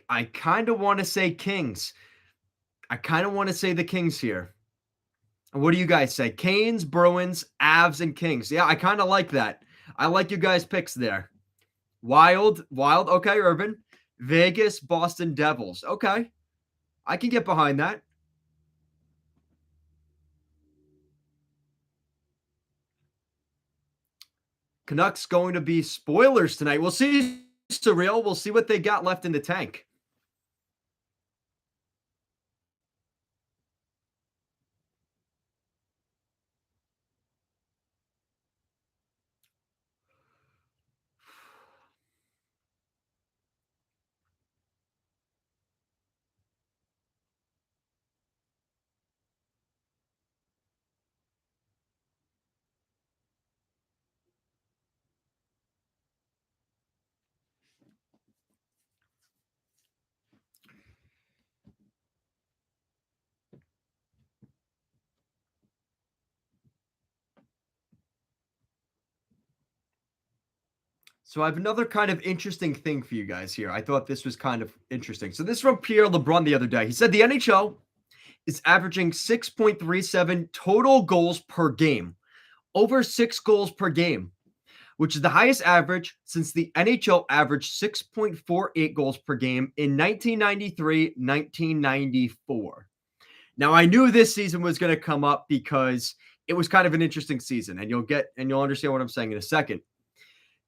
I kind of want to say Kings. I kind of want to say the Kings here. What do you guys say? Canes, Bruins, Avs, and Kings. Yeah, I kind of like that. I like you guys' picks there. Wild. Okay, Urban. Vegas, Boston Devils. Okay. I can get behind that. Canucks going to be spoilers tonight. We'll see, Surreal. We'll see what they got left in the tank. So I have another kind of interesting thing for you guys here. I thought this was kind of interesting. So this is from Pierre LeBrun the other day. He said the NHL is averaging 6.37 total goals per game, over 6 goals per game, which is the highest average since the NHL averaged 6.48 goals per game in 1993-1994. Now I knew this season was going to come up because it was kind of an interesting season, and you'll understand what I'm saying in a second.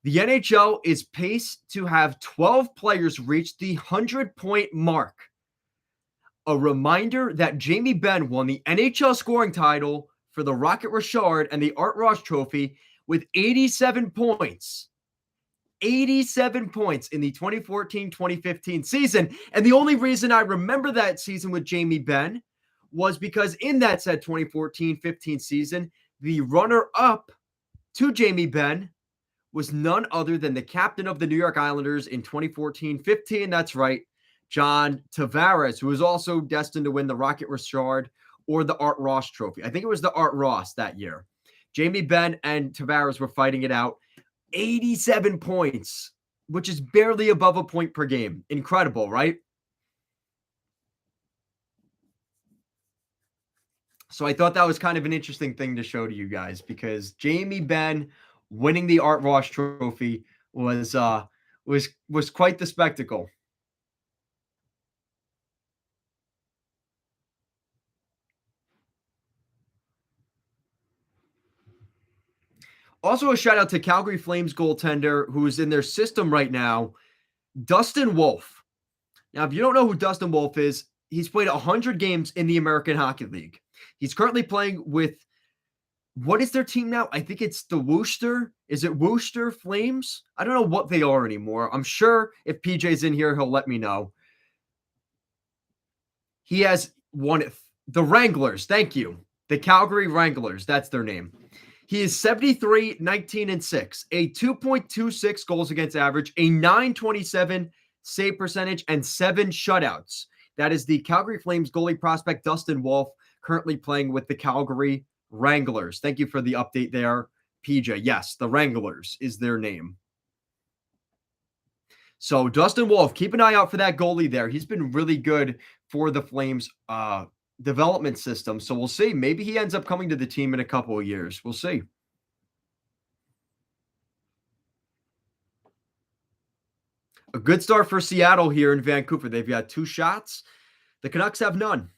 The NHL is paced to have 12 players reach the 100-point mark. A reminder that Jamie Benn won the NHL scoring title for the Rocket Richard and the Art Ross Trophy with 87 points. 87 points in the 2014-2015 season. And the only reason I remember that season with Jamie Benn was because in that said 2014-15 season, the runner-up to Jamie Benn was none other than the captain of the New York Islanders in 2014-15. That's right, John Tavares, who was also destined to win the Rocket Richard or the Art Ross Trophy. I think it was the Art Ross that year. Jamie Benn and Tavares were fighting it out. 87 points, which is barely above a point per game. Incredible, right? So I thought that was kind of an interesting thing to show to you guys because Jamie Benn winning the Art Ross Trophy was quite the spectacle. Also, a shout out to Calgary Flames goaltender who is in their system right now, Dustin Wolf. Now, if you don't know who Dustin Wolf is, he's played 100 games in the American Hockey League. He's currently playing with, what is their team now? I think it's the Worcester. Is it Worcester Flames? I don't know what they are anymore. I'm sure if PJ's in here, he'll let me know. He has won the Wranglers. Thank you. The Calgary Wranglers. That's their name. He is 73, 19, and 6, a 2.26 goals against average, a 927 save percentage, and 7 shutouts. That is the Calgary Flames goalie prospect Dustin Wolf, currently playing with the Calgary Wranglers. Thank you for the update there, PJ. Yes, the Wranglers is their name. So Dustin Wolf, keep an eye out for that goalie there. He's been really good for the Flames development system. So we'll see. Maybe he ends up coming to the team in a couple of years. We'll see. A good start for Seattle here in Vancouver. They've got 2 shots. The Canucks have none.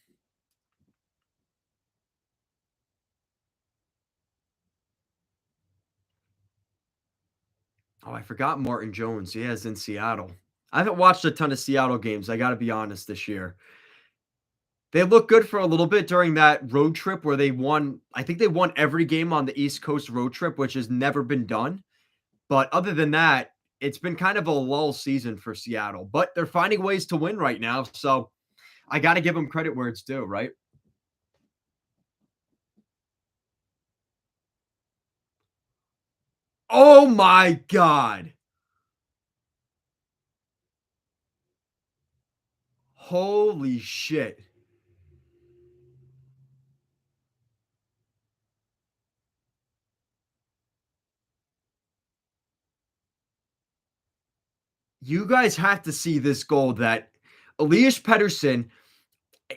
Oh, I forgot Martin Jones. He is in Seattle. I haven't watched a ton of Seattle games. I got to be honest this year. They looked good for a little bit during that road trip where they won. I think they won every game on the East Coast road trip, which has never been done. But other than that, it's been kind of a lull season for Seattle. But they're finding ways to win right now. So I got to give him credit where it's due, right? Oh my God. Holy shit. You guys have to see this goal that Elias Pettersson,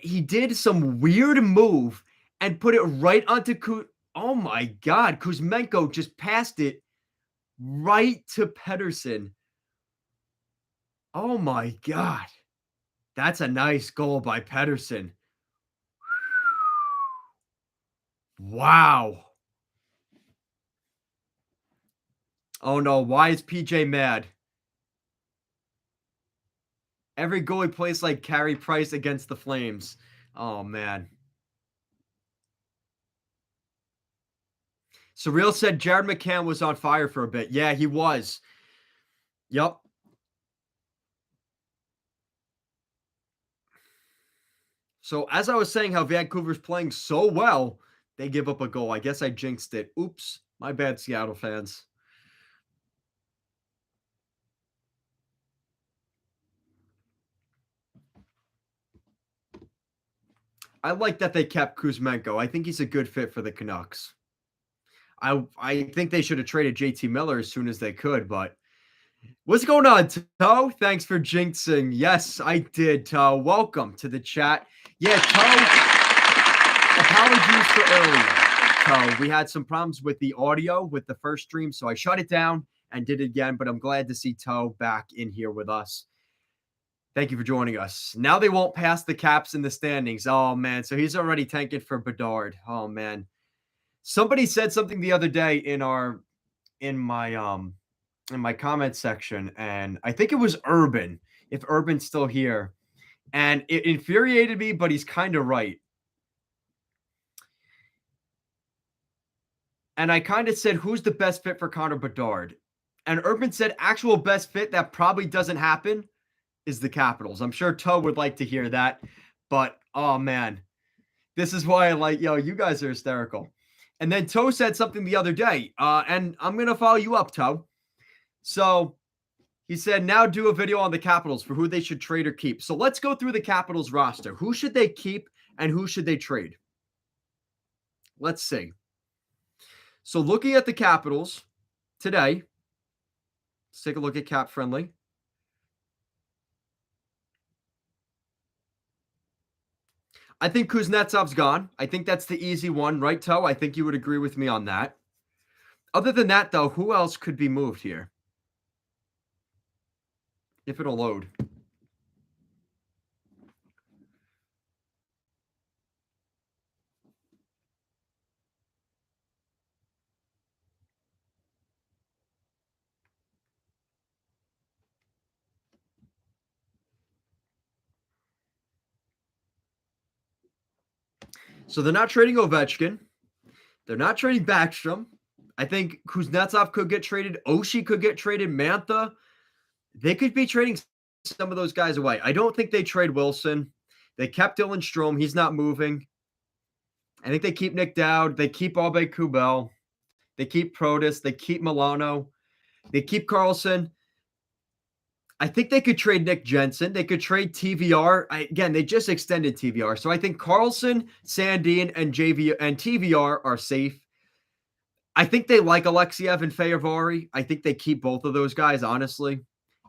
he did some weird move and put it right onto oh my God. Kuzmenko just passed it right to Pettersson. Oh my God. That's a nice goal by Pettersson. Wow. Oh no, why is PJ mad? Every goalie plays like Carey Price against the Flames. Oh man. Surreal said Jared McCann was on fire for a bit. Yeah, he was. Yep. So as I was saying how Vancouver's playing so well, they give up a goal. I guess I jinxed it. Oops. My bad, Seattle fans. I like that they kept Kuzmenko. I think he's a good fit for the Canucks. I think they should have traded JT Miller as soon as they could, but what's going on, Toe? Thanks for jinxing. Yes, I did, Toe. Welcome to the chat. Yeah, Toe, apologies for earlier. Toe, we had some problems with the audio with the first stream, so I shut it down and did it again, but I'm glad to see Toe back in here with us. Thank you for joining us. Now they won't pass the Caps in the standings. Oh, man. So he's already tanking for Bedard. Oh, man. Somebody said something the other day in my comment section, and I think it was Urban, if Urban's still here. And it infuriated me, but he's kind of right. And I kind of said, who's the best fit for Connor Bedard? And Urban said, actual best fit that probably doesn't happen is the Capitals. I'm sure Toe would like to hear that, but oh man, this is why I like, you guys are hysterical. And then Toe said something the other day, and I'm going to follow you up, Toe. So he said, now do a video on the Capitals for who they should trade or keep. So let's go through the Capitals roster. Who should they keep and who should they trade? Let's see. So looking at the Capitals today, let's take a look at Cap Friendly. I think Kuznetsov's gone. I think that's the easy one, right, Toe? I think you would agree with me on that. Other than that, though, who else could be moved here? If it'll load. So they're not trading Ovechkin. They're not trading Backstrom. I think Kuznetsov could get traded. Oshie could get traded. Mantha. They could be trading some of those guys away. I don't think they trade Wilson. They kept Dylan Strome. He's not moving. I think they keep Nick Dowd. They keep Abe Kubel. They keep Protas. They keep Milano. They keep Carlson. I think they could trade Nick Jensen. They could trade TVR. Again, they just extended TVR. So I think Carlson, Sandin, and JV and TVR are safe. I think they like Alexiev and Fehervari. I think they keep both of those guys, honestly.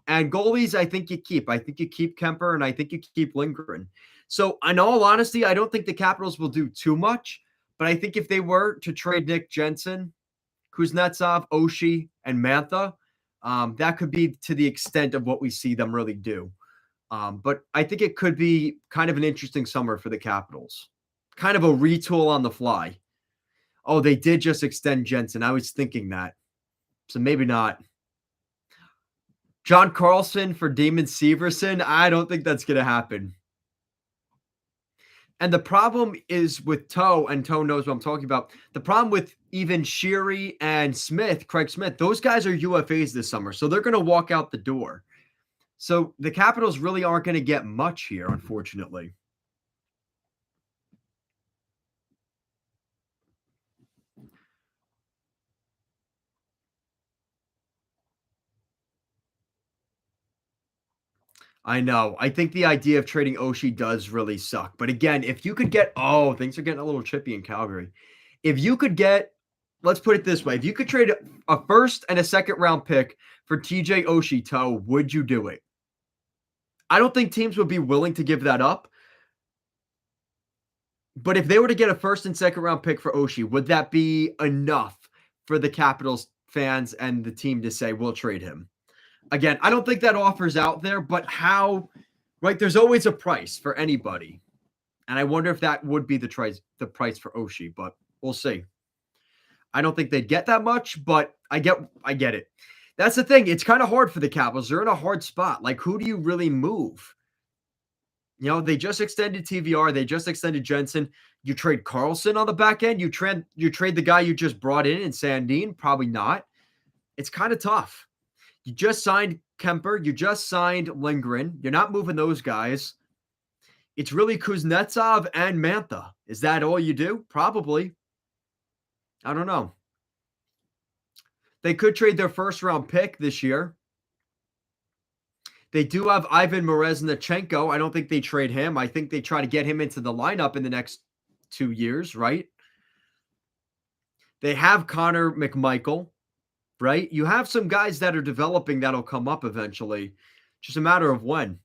And goalies, I think you keep. I think you keep Kemper, and I think you keep Lindgren. So, in all honesty, I don't think the Capitals will do too much. But I think if they were to trade Nick Jensen, Kuznetsov, Oshie, and Mantha, that could be to the extent of what we see them really do. But I think it could be kind of an interesting summer for the Capitals. Kind of a retool on the fly. Oh, they did just extend Jensen. I was thinking that. So maybe not. John Carlson for Damon Severson. I don't think that's going to happen. And the problem is with Toe, and Toe knows what I'm talking about. The problem with even Sheary and Smith, Craig Smith, those guys are UFAs this summer. So they're going to walk out the door. So the Capitals really aren't going to get much here, unfortunately. I know. I think the idea of trading Oshie does really suck. But again, if you could get, oh, things are getting a little chippy in Calgary. If you could get, let's put it this way, if you could trade a first and a second round pick for TJ Oshie, would you do it? I don't think teams would be willing to give that up. But if they were to get a first and second round pick for Oshie, would that be enough for the Capitals fans and the team to say, we'll trade him? Again, I don't think that offer's out there, but how, right? There's always a price for anybody. And I wonder if that would be the price for Oshie, but we'll see. I don't think they'd get that much, but I get it. That's the thing. It's kind of hard for the Capitals. They're in a hard spot. Like, who do you really move? You know, they just extended TVR. They just extended Jensen. You trade Carlson on the back end. You trade the guy you just brought in Sandin. Probably not. It's kind of tough. You just signed Kemper. You just signed Lindgren. You're not moving those guys. It's really Kuznetsov and Mantha. Is that all you do? Probably. I don't know. They could trade their first round pick this year. They do have Ivan Moroznachenko. I don't think they trade him. I think they try to get him into the lineup in the next 2 years, right? They have Connor McMichael, right? You have some guys that are developing that'll come up eventually. Just a matter of when.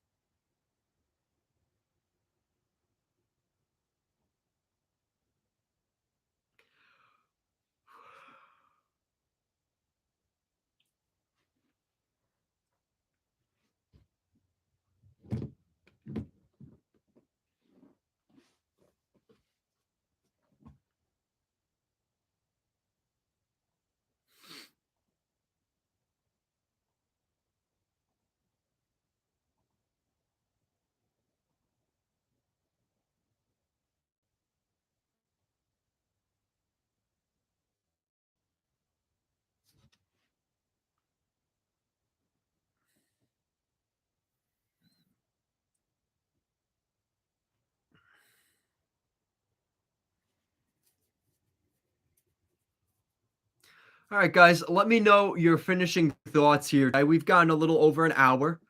All right, guys, let me know your finishing thoughts here. We've gotten a little over an hour.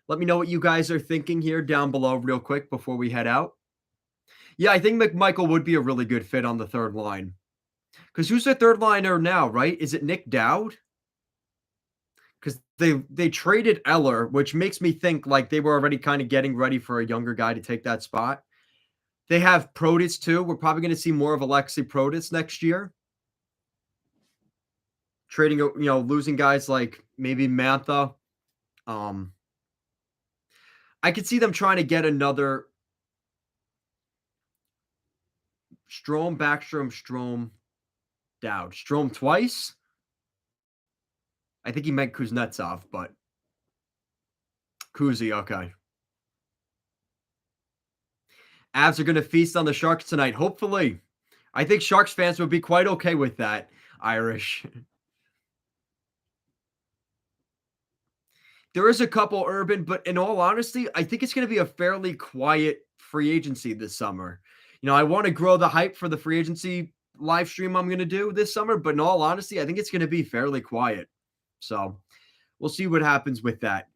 Let me know what you guys are thinking here down below real quick before we head out. Yeah, I think McMichael would be a really good fit on the third line. Because who's the third liner now, right? Is it Nick Dowd? Because they traded Eller, which makes me think like they were already kind of getting ready for a younger guy to take that spot. They have Protis too. We're probably going to see more of Alexei Protis next year. Trading, losing guys like maybe Mantha. I could see them trying to get another Strome, Backstrom, Strome, Dowd. Strome twice? I think he meant Kuznetsov, but Kuzi, okay. Avs are going to feast on the Sharks tonight, hopefully. I think Sharks fans would be quite okay with that, Irish. There is a couple Urban, but in all honesty, I think it's going to be a fairly quiet free agency this summer. I want to grow the hype for the free agency live stream I'm going to do this summer, but in all honesty, I think it's going to be fairly quiet. So we'll see what happens with that.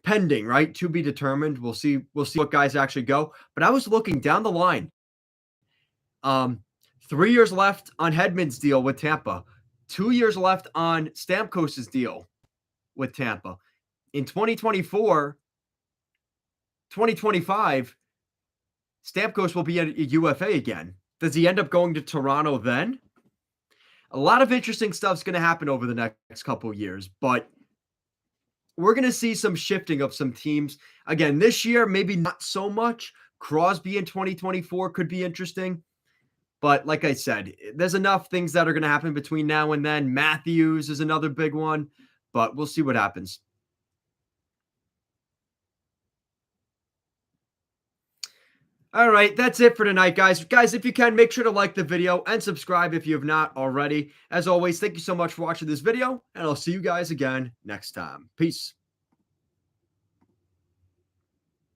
Pending, right? To be determined. We'll see what guys actually go. But I was looking down the line. 3 years left on Hedman's deal with Tampa. 2 years left on Stamkos's deal with Tampa. In 2024, 2025, Stamkos will be at a UFA again. Does he end up going to Toronto then? A lot of interesting stuff's going to happen over the next couple of years, but we're going to see some shifting of some teams. Again, this year, maybe not so much. Crosby in 2024 could be interesting. But like I said, there's enough things that are going to happen between now and then. Matthews is another big one, but we'll see what happens. All right, that's it for tonight, guys. Guys, if you can, make sure to like the video and subscribe if you have not already. As always, thank you so much for watching this video, and I'll see you guys again next time. Peace.